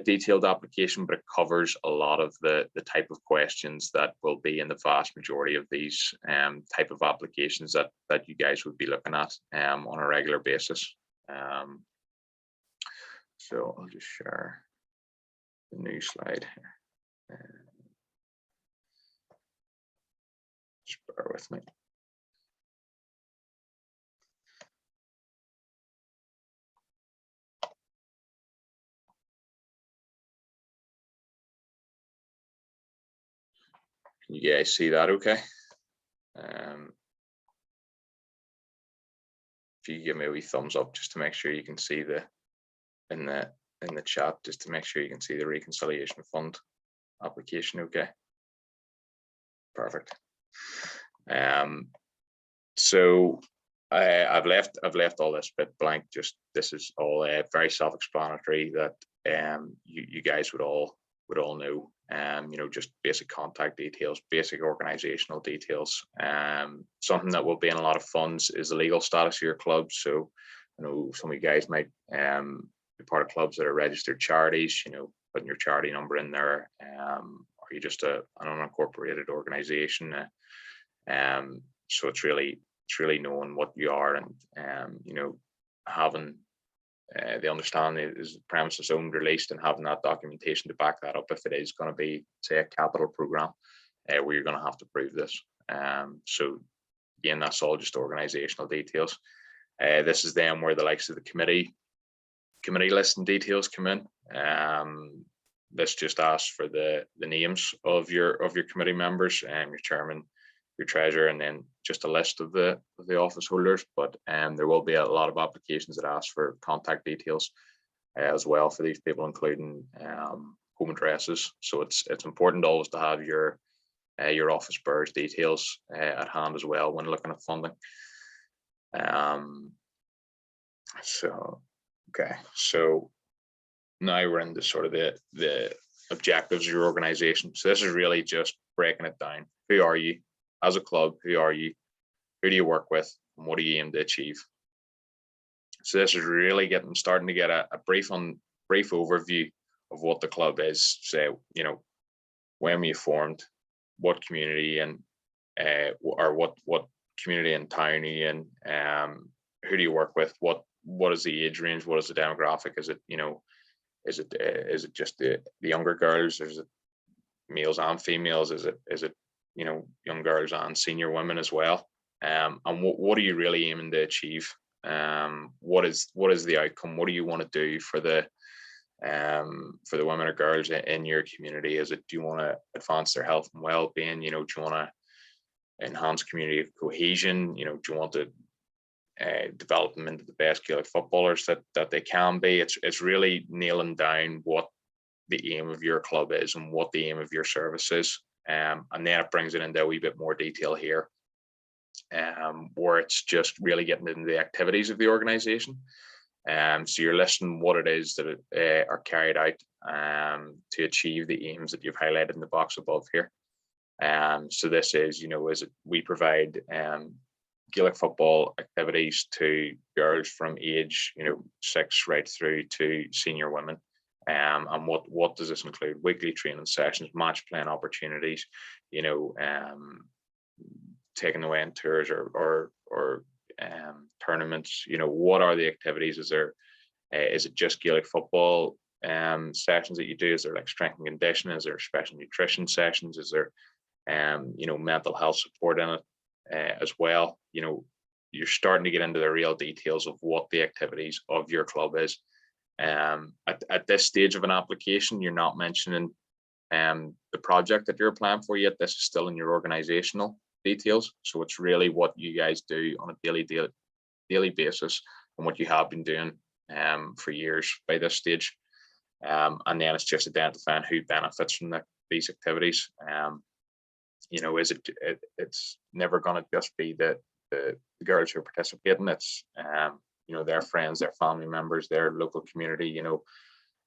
detailed application, but it covers a lot of the type of questions that will be in the vast majority of these type of applications that you guys would be looking at on a regular basis. So I'll just share the new slide here. Just bear with me. Can you guys see that okay? If you give me a wee thumbs up just to make sure you can see in the chat, just to make sure you can see the reconciliation fund application okay. Perfect. So I've left all this bit blank. Just this is all very self-explanatory, that you guys would all know. You know, just basic contact details, basic organizational details. Something that will be in a lot of funds is the legal status of your club. So I know some of you guys might be part of clubs that are registered charities, you know, putting your charity number in there, or you just an unincorporated organization. So it's really knowing what you are, and you know, having the understanding is premises owned, released, and having that documentation to back that up if it is going to be, say, a capital program where you're going to have to prove this. So again, that's all just organizational details. This is then where the likes of the committee list and details come in. This just asks for the names of your committee members, your chairman, your treasurer, and then just a list of the office holders. But there will be a lot of applications that ask for contact details as well for these people, including home addresses. So it's important always to have your office bearers details at hand as well when looking at funding. So now we're into sort of the objectives of your organization. So this is really just breaking it down. Who are you as a club? Who are you? Who do you work with? And what do you aim to achieve? So this is really starting to get a brief overview of what the club is. Say, you know, when were you formed? What community and or what community and town are you in? Who do you work with? What is the age range? What is the demographic? Is it, you know, is it just the younger girls? Is it males and females? Is it you know, young girls and senior women as well? And what are you really aiming to achieve? What is the outcome? What do you want to do for the women or girls in your community? Is it, do you want to advance their health and well-being? You know, do you want to enhance community cohesion? You know, do you want to develop them into the best Gaelic footballers that they can be? It's really nailing down what the aim of your club is and what the aim of your service is. And then it brings it into a wee bit more detail here, where it's just really getting into the activities of the organization. So you're listing what it is that are carried out to achieve the aims that you've highlighted in the box above here. So this is, you know, we provide Gaelic football activities to girls from age, you know, 6 right through to senior women. And what does this include? Weekly training sessions, match playing opportunities, you know, taking away on tours or tournaments. You know, what are the activities? Is it just Gaelic football sessions that you do? Is there like strength and conditioning? Is there special nutrition sessions? Is there you know, mental health support in it as well? You know, you're starting to get into the real details of what the activities of your club is. At this stage of an application, you're not mentioning the project that you're applying for yet. This is still in your organizational details. So it's really what you guys do on a daily basis and what you have been doing for years by this stage. And then it's just identifying who benefits from these activities. It's never going to just be the girls who are participating. It's their friends, their family members, their local community.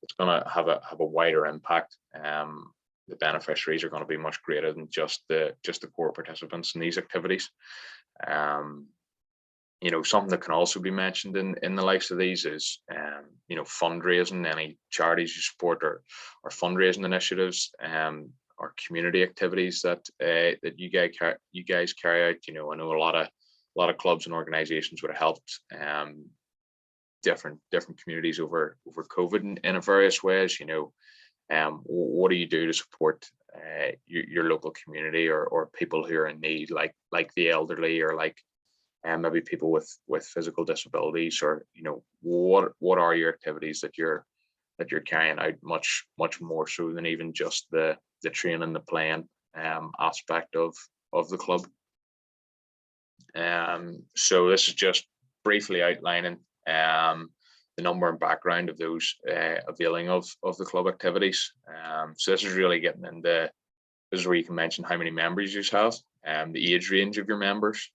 It's going to have a wider impact. The beneficiaries are going to be much greater than just the core participants in these activities. Something that can also be mentioned in the likes of these is fundraising, any charities you support or fundraising initiatives, or community activities that you guys carry out. I know a lot of clubs and organizations would have helped different communities over COVID in various ways. What do you do to support your local community or people who are in need, like the elderly, or like maybe people with physical disabilities, or what are your activities that you're carrying out, much more so than even just the training, the playing aspect of the club. So this is just briefly outlining the number and background of those availing of the club activities. So this is really getting into, this is where you can mention how many members you have, the age range of your members,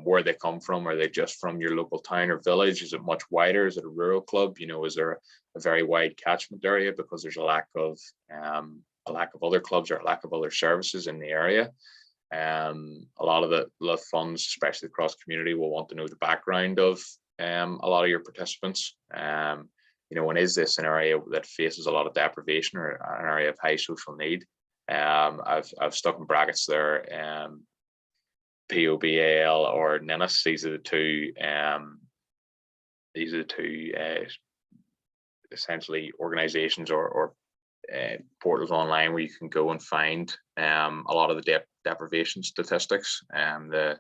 where they come from. Are they just from your local town or village? Is it much wider? Is it a rural club? Is there a very wide catchment area because there's a lack of other clubs or a lack of other services in the area? A lot of the funds, especially across community, will want to know the background of a lot of your participants. And is this an area that faces a lot of deprivation or an area of high social need? I've stuck in brackets there, POBAL or NINIS. These are the two essentially organizations or portals online where you can go and find a lot of the deprivation statistics. The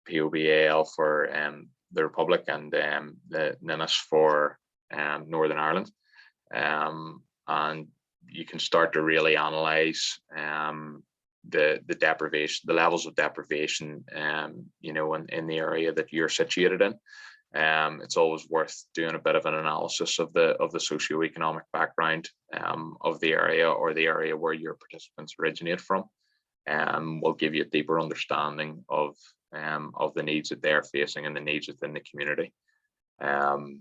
POBAL for the Republic, and the NINIS for Northern Ireland. And you can start to really analyze the deprivation, the levels of deprivation, in the area that you're situated in. It's always worth doing a bit of an analysis of the socioeconomic background of the area, or the area where your participants originate from. Will give you a deeper understanding of the needs that they're facing and the needs within the community. And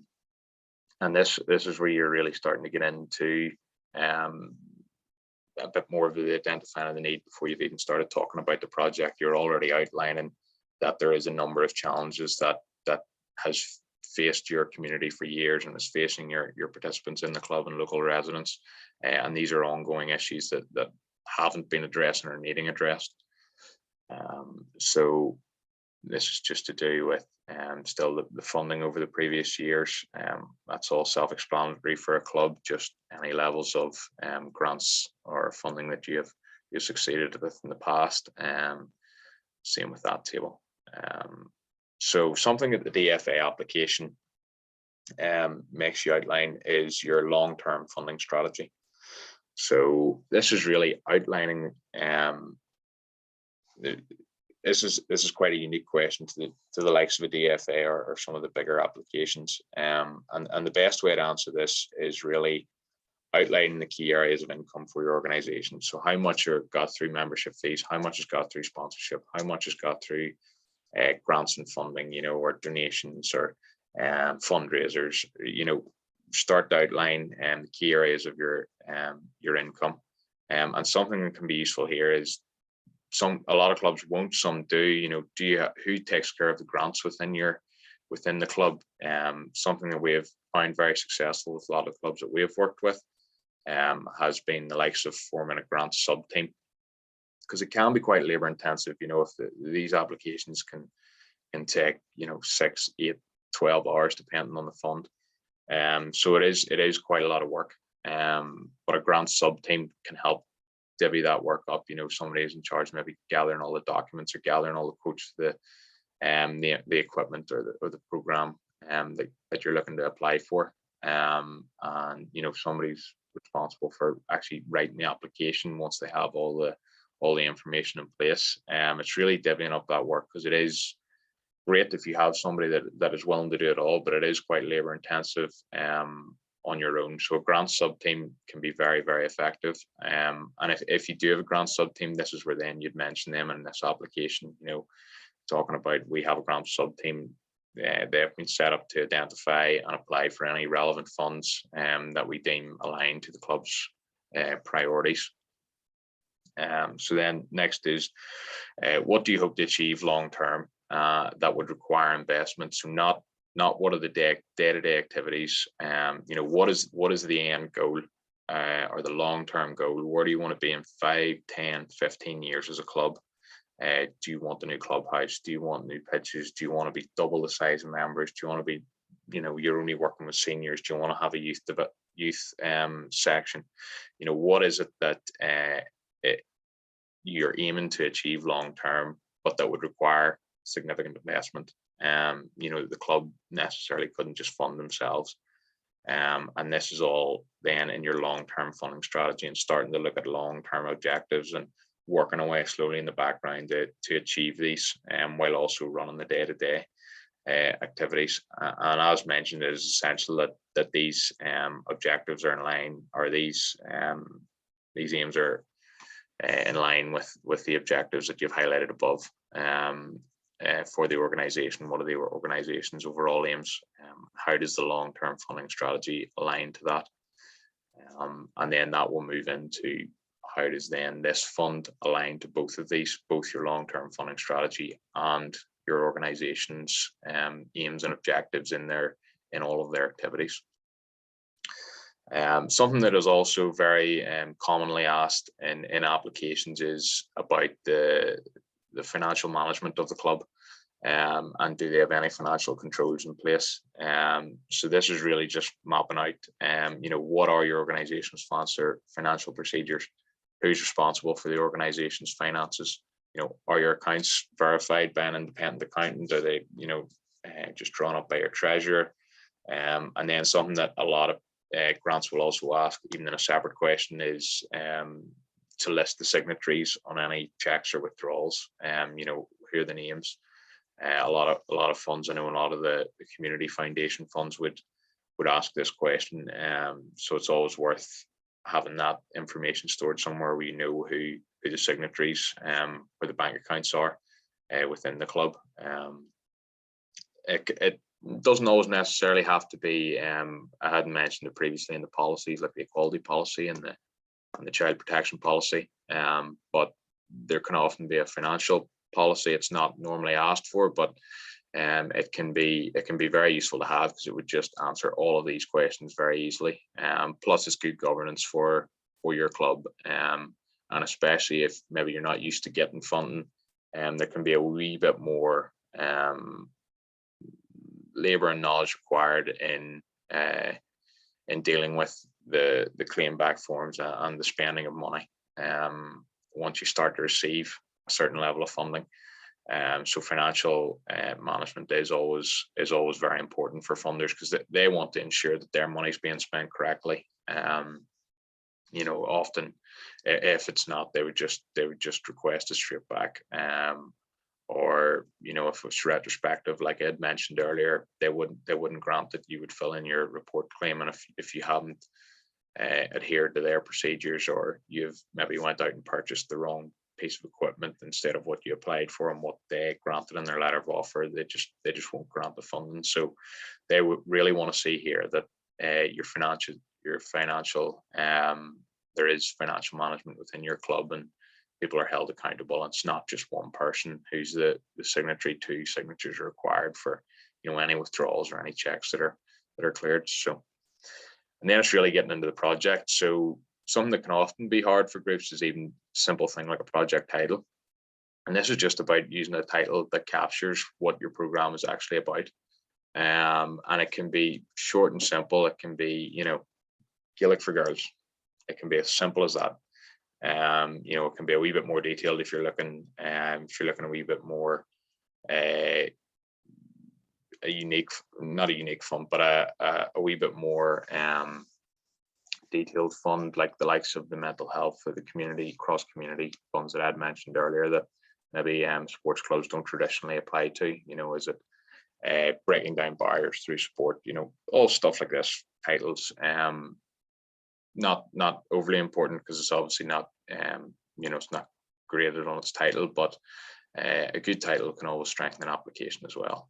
this is where you're really starting to get into a bit more of the identifying of the need before you've even started talking about the project. You're already outlining that there is a number of challenges that has faced your community for years and is facing your participants in the club and local residents. And these are ongoing issues that haven't been addressed and are needing addressed. So this is just to do with still the funding over the previous years. That's all self-explanatory for a club, just any levels of grants or funding that you've succeeded with in the past. Same with that table. So something that the DFA application makes you outline is your long-term funding strategy. So this is really outlining this is quite a unique question to the likes of a DFA or some of the bigger applications. And the best way to answer this is really outlining the key areas of income for your organization. So how much are got through membership fees, how much is got through sponsorship, how much is got through grants and funding, or donations or fundraisers. Start to outline the key areas of your income. And something that can be useful here is a lot of clubs won't, some do. Who takes care of the grants within the club? Something that we have found very successful with a lot of clubs that we have worked with has been the likes of forming a grant sub team, because it can be quite labor intensive. If these applications can take 6, 8, 12 hours depending on the fund. So it is quite a lot of work. But a grant sub team can help divvy that work up. Somebody is in charge, maybe gathering all the documents or gathering all the quotes for the equipment or the program that you're looking to apply for. And somebody's responsible for actually writing the application once they have all the information in place. It's really divvying up that work, because it is great if you have somebody that is willing to do it all, but it is quite labor intensive on your own. So a grant sub team can be very, very effective. And if you do have a grant sub team, this is where then you'd mention them in this application, talking about we have a grant sub team. They've been set up to identify and apply for any relevant funds that we deem aligned to the club's priorities. So then next is, what do you hope to achieve long term that would require investment? So not what are the day-to-day activities, what is the end goal or the long-term goal? Where do you want to be in 5, 10, 15 years as a club? Do you want a new clubhouse? Do you want new pitches? Do you want to be double the size of members? Do you want to be, you're only working with seniors? Do you want to have a youth section? What is it that you're aiming to achieve long term, but that would require significant investment? The club necessarily couldn't just fund themselves. And this is all then in your long-term funding strategy and starting to look at long-term objectives and working away slowly in the background to achieve these, while also running the day-to-day activities. And as mentioned, it is essential that these objectives are in line, or these aims are in line with the objectives that you've highlighted above for the organization. What are the organization's overall aims? How does the long-term funding strategy align to that? And then that will move into how does then this fund align to both of these, both your long-term funding strategy and your organization's aims and objectives in all of their activities. Something that is also very commonly asked in applications is about the financial management of the club, and do they have any financial controls in place? So this is really just mapping out, what are your organization's financial procedures? Who's responsible for the organization's finances? Are your accounts verified by an independent accountant? Are they, just drawn up by your treasurer? And then something that a lot of grants will also ask, even in a separate question, is to list the signatories on any checks or withdrawals. Who are the names? A lot of funds, I know, a lot of the community foundation funds would ask this question. So it's always worth having that information stored somewhere where who the signatories or the bank accounts are within the club. It doesn't always necessarily have to be, I hadn't mentioned it previously, in the policies like the equality policy and the child protection policy, but there can often be a financial policy. It's not normally asked for, but it can be very useful to have, because it would just answer all of these questions very easily. Plus, it's good governance for your club, and especially if maybe you're not used to getting funding, there can be a wee bit more labor and knowledge required in dealing with the claim back forms and the spending of money once you start to receive a certain level of funding. So financial management is always very important for funders, because they want to ensure that their money is being spent correctly. Often if it's not, they would just request it straight back. Or if it's retrospective, like I had mentioned earlier, they wouldn't grant that you would fill in your report claim, and if you haven't adhered to their procedures, or you've maybe went out and purchased the wrong piece of equipment instead of what you applied for and what they granted in their letter of offer, they just won't grant the funding. So they would really want to see here that your financial there is financial management within your club, and people are held accountable. It's not just one person who's the signatory. 2 signatures are required for any withdrawals or any checks that are cleared. So, and then it's really getting into the project. So something that can often be hard for groups is even simple thing like a project title. And this is just about using a title that captures what your program is actually about. And it can be short and simple. It can be, Gaelic for girls. It can be as simple as that. It can be a wee bit more detailed if you're looking a wee bit more not a unique fund, but a wee bit more detailed fund, like the likes of the mental health or the community cross-community funds that I'd mentioned earlier, that maybe sports clubs don't traditionally apply to. Is it breaking down barriers through sport? All stuff like this. Titles, not overly important because it's obviously not, it's not graded on its title, but a good title can always strengthen an application as well.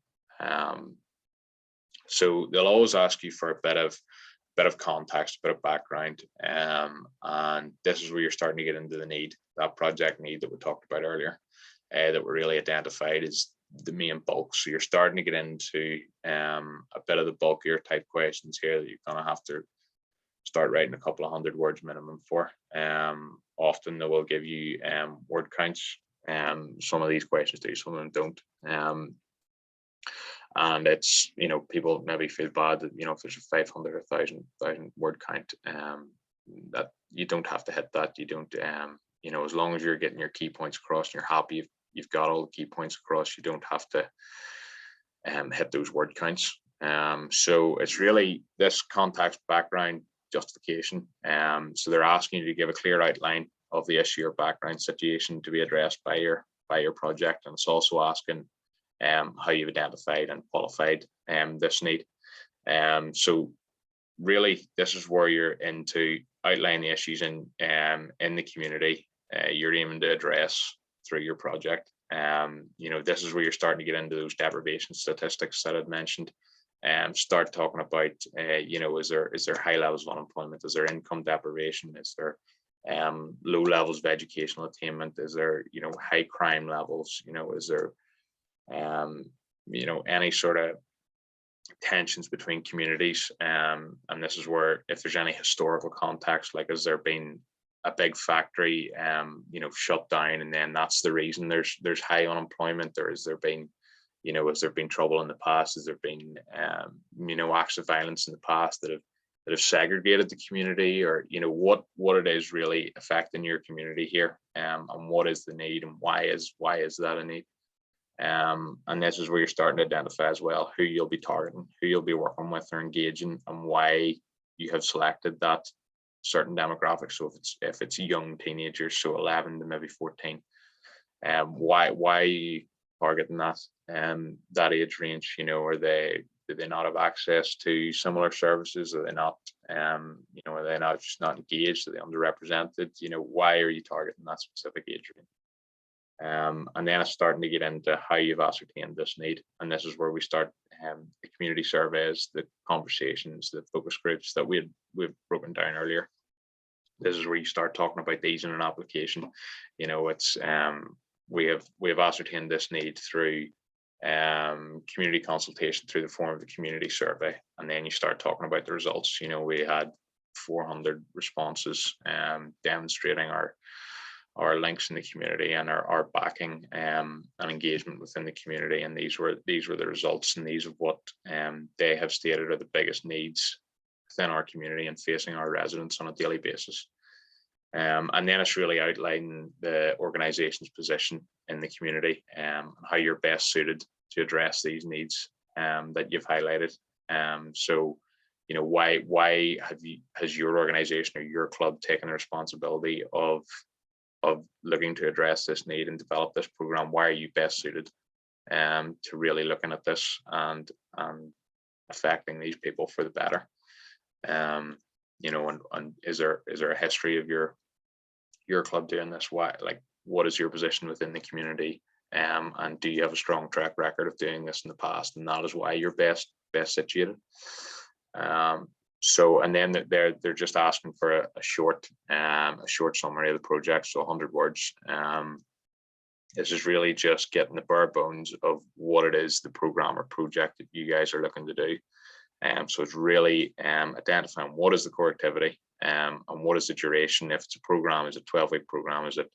So they'll always ask you for a bit of context, a bit of background, and this is where you're starting to get into the need, that project need that we talked about earlier, that we really identified is the main bulk. So you're starting to get into a bit of the bulkier type questions here that you're going to have to start writing a couple of 100 words minimum for. Often they will give you word counts. Some of these questions do, some of them don't. And it's, people maybe feel bad that, if there's a 500 or 1,000 word count, that you don't have to hit that. You don't, as long as you're getting your key points across and you're happy you've got all the key points across, you don't have to hit those word counts. So it's really this context, background, justification. So they're asking you to give a clear outline of the issue or background situation to be addressed by your project, and it's also asking how you've identified and qualified this need. So really, this is where you're into outline the issues in the community you're aiming to address through your project. This is where you're starting to get into those deprivation statistics that I'd mentioned. Start talking about, is there high levels of unemployment? Is there income deprivation? Is there low levels of educational attainment? Is there, high crime levels? Is there, any sort of tensions between communities? And this is where, if there's any historical context, like has there been a big factory, shut down, and then that's the reason there's high unemployment, or has there been, has there been trouble in the past? Has there been, acts of violence in the past that have segregated the community, or what it is really affecting your community here, and what is the need, and why is that a need? And this is where you're starting to identify as well who you'll be targeting, who you'll be working with or engaging, and why you have selected that certain demographic. So if it's young teenagers, so 11 to maybe 14, why are you targeting that age range? Do they not have access to similar services? Are they not, are they not just not engaged? Are they underrepresented? Why are you targeting that specific age range? And then it's starting to get into how you've ascertained this need. And this is where we start the community surveys, the conversations, the focus groups that we've broken down earlier. This is where you start talking about these in an application. It's we have ascertained this need through community consultation through the form of the community survey, and then you start talking about the results. We had 400 responses demonstrating our links in the community and our backing and engagement within the community, and these were the results, and these are what they have stated are the biggest needs within our community and facing our residents on a daily basis. And then it's really outlining the organization's position in the community and how you're best suited to address these needs that you've highlighted. So, why has your organization or your club taken the responsibility of looking to address this need and develop this program? Why are you best suited to really looking at this and affecting these people for the better? And is there a history of your club doing this? Why, what is your position within the community? And do you have a strong track record of doing this in the past? And that is why you're best situated. So, and then they're just asking for a short summary of the project, so 100 words. This is really just getting the bare bones of what it is, the program or project that you guys are looking to do. So it's really identifying what is the core activity and what is the duration. If it's a program, is it a 12-week program? Is it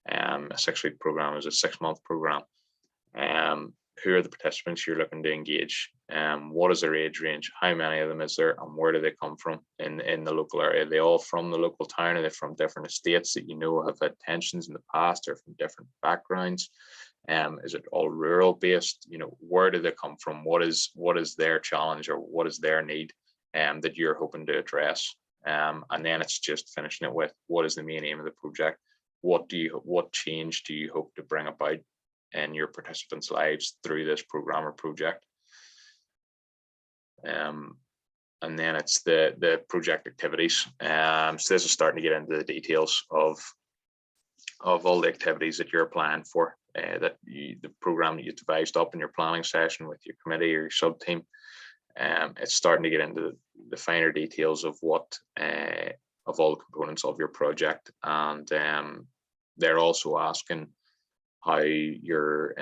a 6-week program? Is it a 6-month program? Who are the participants you're looking to engage? What is their age range? How many of them is there, and where do they come from in the local area? Are they all from the local town? Are they from different estates that have had tensions in the past, or from different backgrounds? Is it all rural based? Where do they come from? What is their challenge, or what is their need that you're hoping to address? And then it's just finishing it with what is the main aim of the project? What change do you hope to bring about in your participants' lives through this program or project. And then it's the project activities. So this is starting to get into the details of all the activities that you're applying for, the program that you devised up in your planning session with your committee or your sub team. It's starting to get into the finer details of what of all the components of your project, and they're also asking how your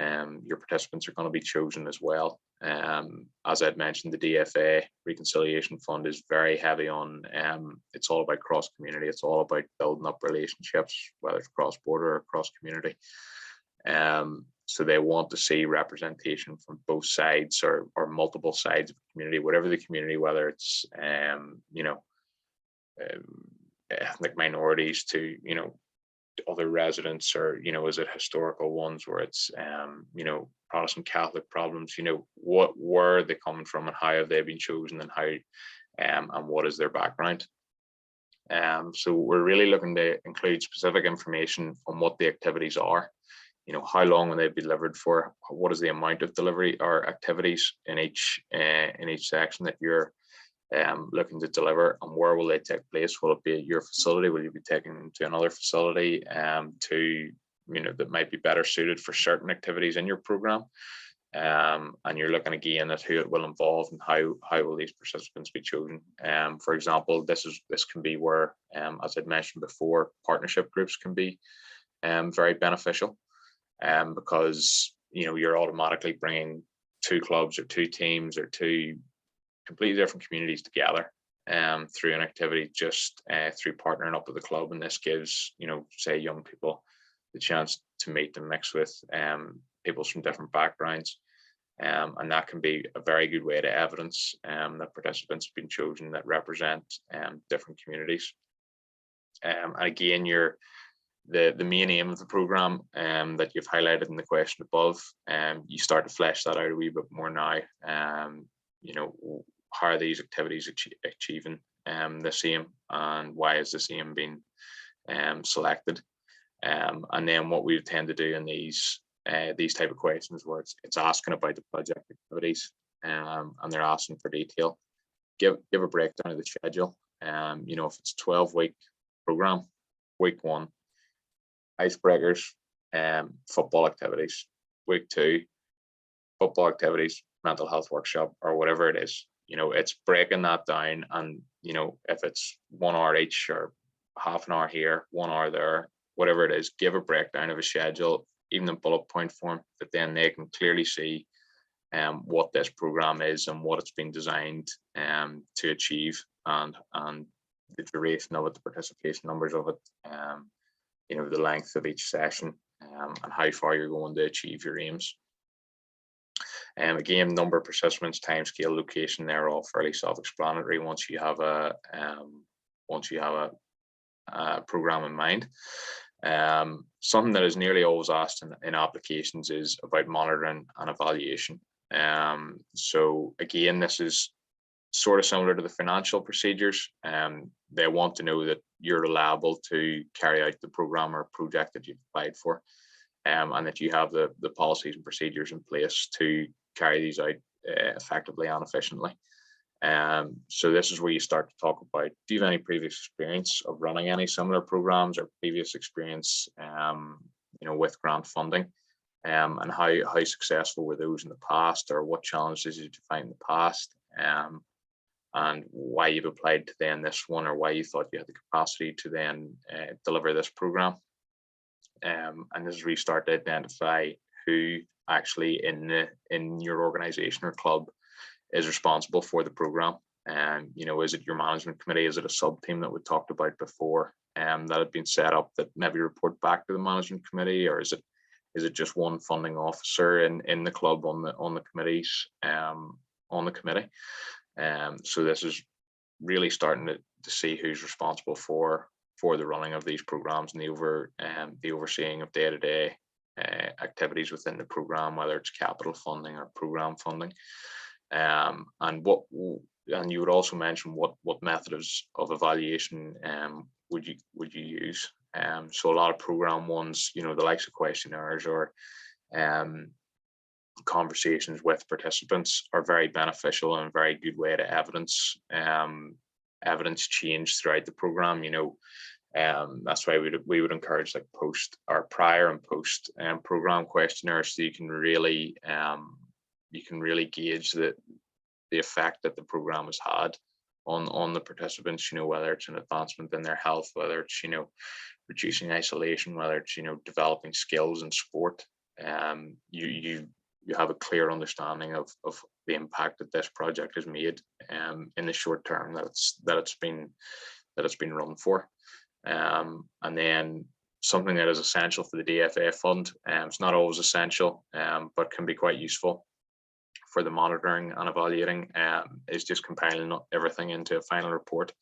participants are going to be chosen as well. As I'd mentioned, the DFA Reconciliation Fund is very heavy on, it's all about cross-community, it's all about building up relationships, whether it's cross-border or cross-community. So they want to see representation from both sides or multiple sides of the community, whatever the community, whether it's, ethnic minorities to, other residents, or, is it historical ones where it's, Protestant Catholic problems, where are they coming from and how have they been chosen, and how, and what is their background. So we're really looking to include specific information on what the activities are, how long will they be delivered for, what is the amount of delivery or activities in each section that you're looking to deliver, and where will they take place. Will it be at your facility? Will you be taking them to another facility that might be better suited for certain activities in your program? And you're looking again at who it will involve and how will these participants be chosen. For example, this can be where, as I'd mentioned before, partnership groups can be very beneficial, because you're automatically bringing two clubs or two teams or two completely different communities together through an activity, just through partnering up with the club. And this gives, say, young people the chance to meet and mix with people from different backgrounds. And that can be a very good way to evidence that participants have been chosen that represent different communities. And again, the main aim of the program that you've highlighted in the question above, you start to flesh that out a wee bit more now. How are these activities achieving the same, and why is the same being selected? And then what we tend to do in these type of questions, where it's asking about the project activities, and they're asking for detail, give a breakdown of the schedule. If it's a 12-week program, week 1, icebreakers, football activities. Week 2, football activities, mental health workshop, or whatever it is. It's breaking that down, and if it's 1 hour each or half an hour here, 1 hour there, whatever it is, give a breakdown of a schedule, even in bullet point form, that then they can clearly see what this program is and what it's been designed to achieve, and the duration of it, the participation numbers of it, the length of each session, and how far you're going to achieve your aims. Again, number of participants, time scale, location, they're all fairly self-explanatory once you have a program in mind. Something that is nearly always asked in applications is about monitoring and evaluation. So again, this is sort of similar to the financial procedures. They want to know that you're liable to carry out the program or project that you've applied for, and that you have the policies and procedures in place to carry these out effectively and efficiently. So this is where you start to talk about, do you have any previous experience of running any similar programs, or previous experience with grant funding, and how successful were those in the past, or what challenges did you find in the past, and why you've applied to then this one, or why you thought you had the capacity to then deliver this program. And this is where you start to identify who actually in your organization or club is responsible for the program. Is it your management committee? Is it a sub team that we talked about before, that had been set up that maybe report back to the management committee, or is it just one funding officer in the club on the committees, on the committee? So this is really starting to see who's responsible for the running of these programs, and the overseeing of day-to-day activities within the program, whether it's capital funding or program funding. And you would also mention what methods of evaluation would you use. So a lot of program ones, the likes of questionnaires or conversations with participants are very beneficial and a very good way to evidence change throughout the program. That's why we would encourage like post or prior and post program questionnaires, so you can really gauge the effect that the program has had on the participants, whether it's an advancement in their health, whether it's reducing isolation, whether it's developing skills in sport. You have a clear understanding of the impact that this project has made in the short term that it's been run for. And then something that is essential for the DFA fund, it's not always essential, but can be quite useful for the monitoring and evaluating, is just compiling everything into a final report.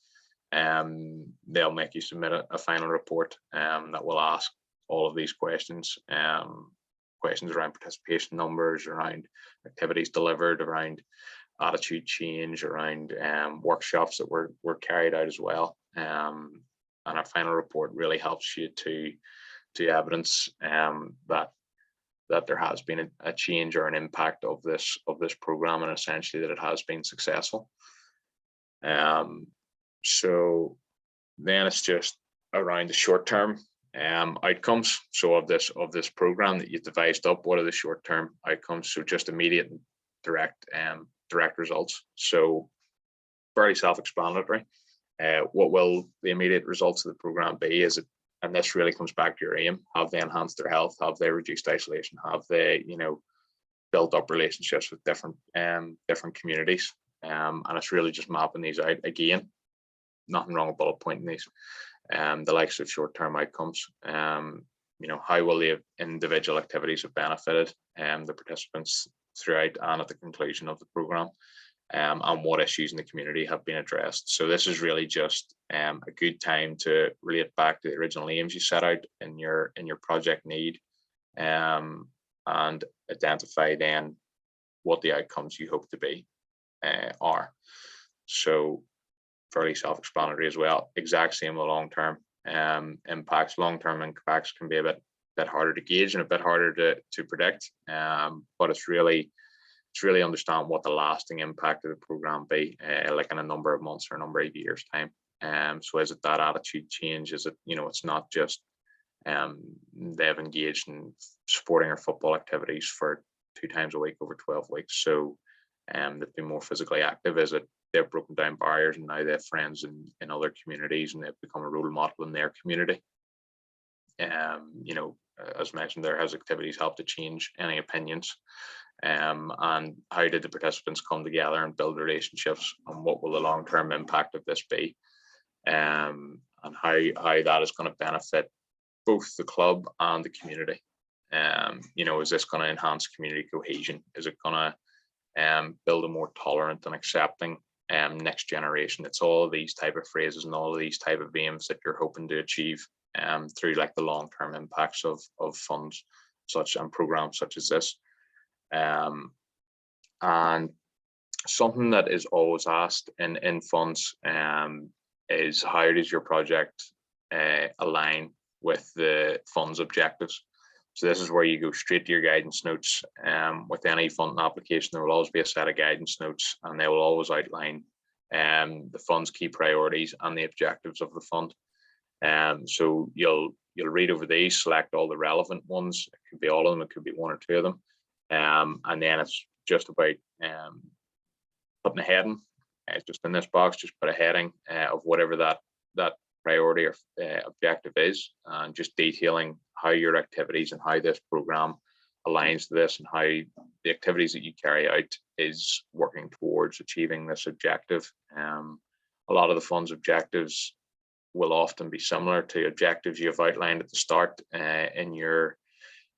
They'll make you submit a final report that will ask all of these questions, questions around participation numbers, around activities delivered, around attitude change, around workshops that were carried out as well. And our final report really helps you to evidence that there has been a change or an impact of this program, and essentially that it has been successful. So then it's just around the short term outcomes. So of this program that you devised up, what are the short term outcomes? So just immediate and direct results. So fairly self-explanatory. What will the immediate results of the program be? And this really comes back to your aim. Have they enhanced their health? Have they reduced isolation? Have they, built up relationships with different communities? And it's really just mapping these out. Again, nothing wrong with bullet pointing these. The likes of short-term outcomes. How will the individual activities have benefited the participants throughout and at the conclusion of the program? And what issues in the community have been addressed. So this is really just a good time to relate back to the original aims you set out in your project need, and identify then what the outcomes you hope to be are. So fairly self-explanatory as well. Exact same with long-term impacts. Long-term impacts can be a bit harder to gauge and a bit harder to predict, but it's really understand what the lasting impact of the program be, like in a number of months or a number of years time. So is it that attitude change? Is it, it's not just they've engaged in sporting or football activities for 2 times a week over 12 weeks. So they've been more physically active. Is it they've broken down barriers and now they have friends in other communities and they've become a role model in their community? As mentioned, there has activities helped to change any opinions. And how did the participants come together and build relationships, and what will the long-term impact of this be, and how that is going to benefit both the club and the community? Is this going to enhance community cohesion? Is it going to build a more tolerant and accepting next generation? It's all of these type of phrases and all of these type of aims that you're hoping to achieve through like the long-term impacts of funds such and programs such as this. And something that is always asked in funds is how does your project align with the fund's objectives? So this is where you go straight to your guidance notes. With any funding application, there will always be a set of guidance notes, and they will always outline the fund's key priorities and the objectives of the fund. So you'll read over these, select all the relevant ones. It could be all of them, it could be 1 or 2 of them. And then it's just about putting a heading. It's just in this box, just put a heading of whatever that priority or objective is, and just detailing how your activities and how this program aligns to this, and how the activities that you carry out is working towards achieving this objective. A lot of the fund's objectives will often be similar to objectives you've outlined at the start in your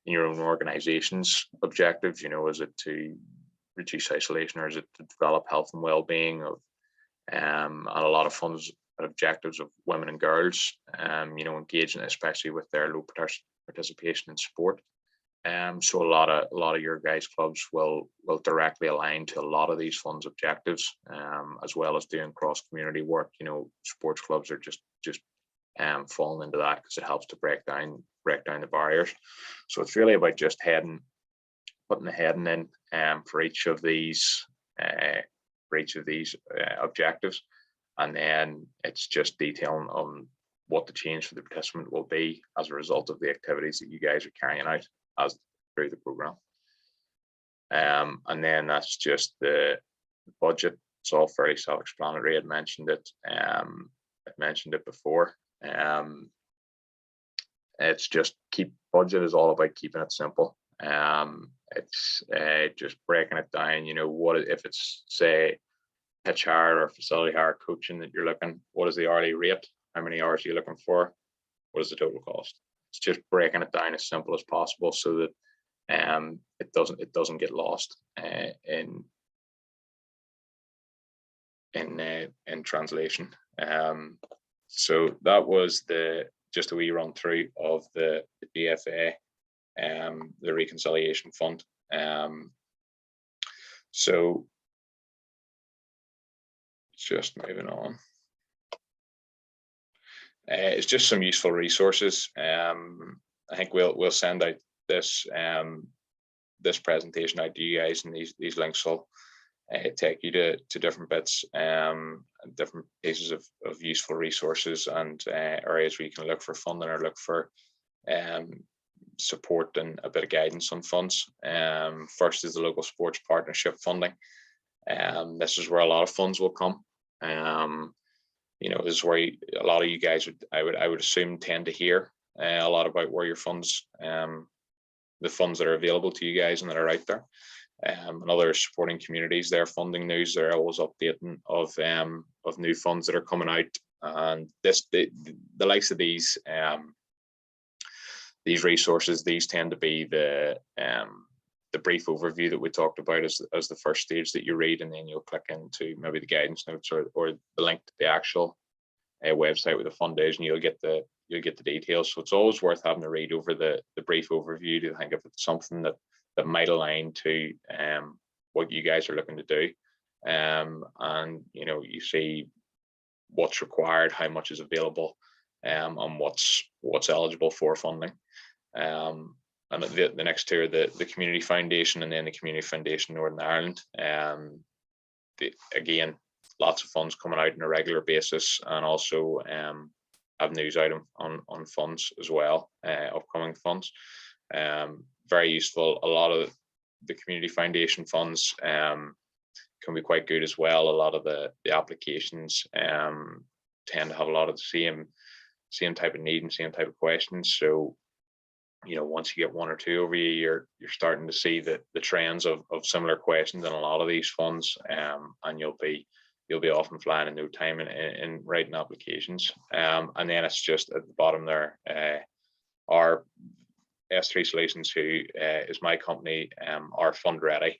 own organization's objectives. Is it to reduce isolation, or is it to develop health and well-being of and a lot of funds objectives of women and girls, engaging especially with their low participation in sport. So a lot of your guys' clubs will directly align to a lot of these funds objectives, as well as doing cross community work. Sports clubs are just falling into that because it helps to break down the barriers. So it's really about just heading putting the heading in for each of these objectives, and then it's just detailing on what the change for the participant will be as a result of the activities that you guys are carrying out as through the program. And then that's just the budget. It's all fairly self-explanatory. I mentioned it before. It's just budget is all about keeping it simple. It's just breaking it down. You know, what if it's, say, pitch hire or facility hire coaching that you're looking, what is the hourly rate? How many hours are you looking for? What is the total cost? It's just breaking it down as simple as possible so that it doesn't get lost in translation. So that was just a wee run through of the DFA, the reconciliation fund. So just moving on. It's just some useful resources. I think we'll send out this presentation out to you guys, and these links will take you to different bits, different pieces of useful resources and areas where you can look for funding or look for support and a bit of guidance on funds. First is the local sports partnership funding. This is where a lot of funds will come. You know, this is where a lot of you guys I would assume tend to hear a lot about where your funds, the funds that are available to you guys and that are out there. And other supporting communities, their funding news, they're always updating of new funds that are coming out. And the likes of these resources, these tend to be the brief overview that we talked about as the first stage that you read, and then you'll click into maybe the guidance notes or the link to the actual website where the fund is, and you'll get the details. So it's always worth having a read over the brief overview to think if it's something that might align to what you guys are looking to do. And you know, you see what's required, how much is available, and what's eligible for funding. And the next two are the Community Foundation and then the Community Foundation Northern Ireland. Again, lots of funds coming out on a regular basis, and also have news item on funds as well, upcoming funds. Very useful. A lot of the Community Foundation funds can be quite good as well. A lot of the applications tend to have a lot of the same type of need and same type of questions. So, you know, once you get one or two over you're starting to see the trends of similar questions in a lot of these funds, and you'll be off and flying in no time in writing applications. And then it's just at the bottom there, our S3 Solutions, who is my company, are Fund Ready,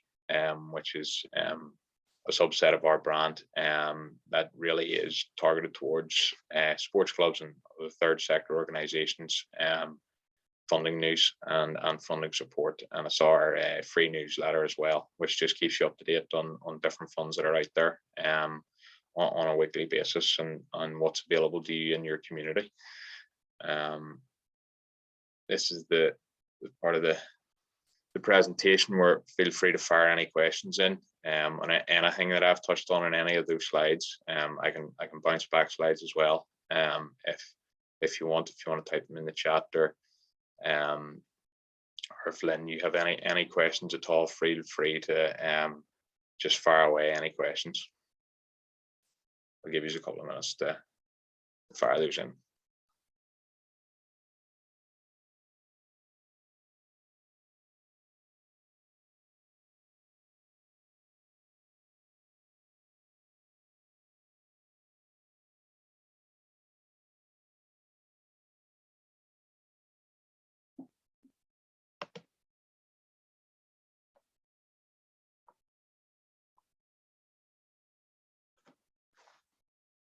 which is a subset of our brand that really is targeted towards sports clubs and the third sector organizations, funding news and funding support. And it's our free newsletter as well, which just keeps you up to date on different funds that are out there on a weekly basis and what's available to you in your community. This is the part of the presentation where feel free to fire any questions in, on anything that I've touched on in any of those slides. I can bounce back slides as well, if you want to type them in the chat, or if Lynn, you have any questions at all, feel free to just fire away any questions. I'll give you a couple of minutes to fire those in.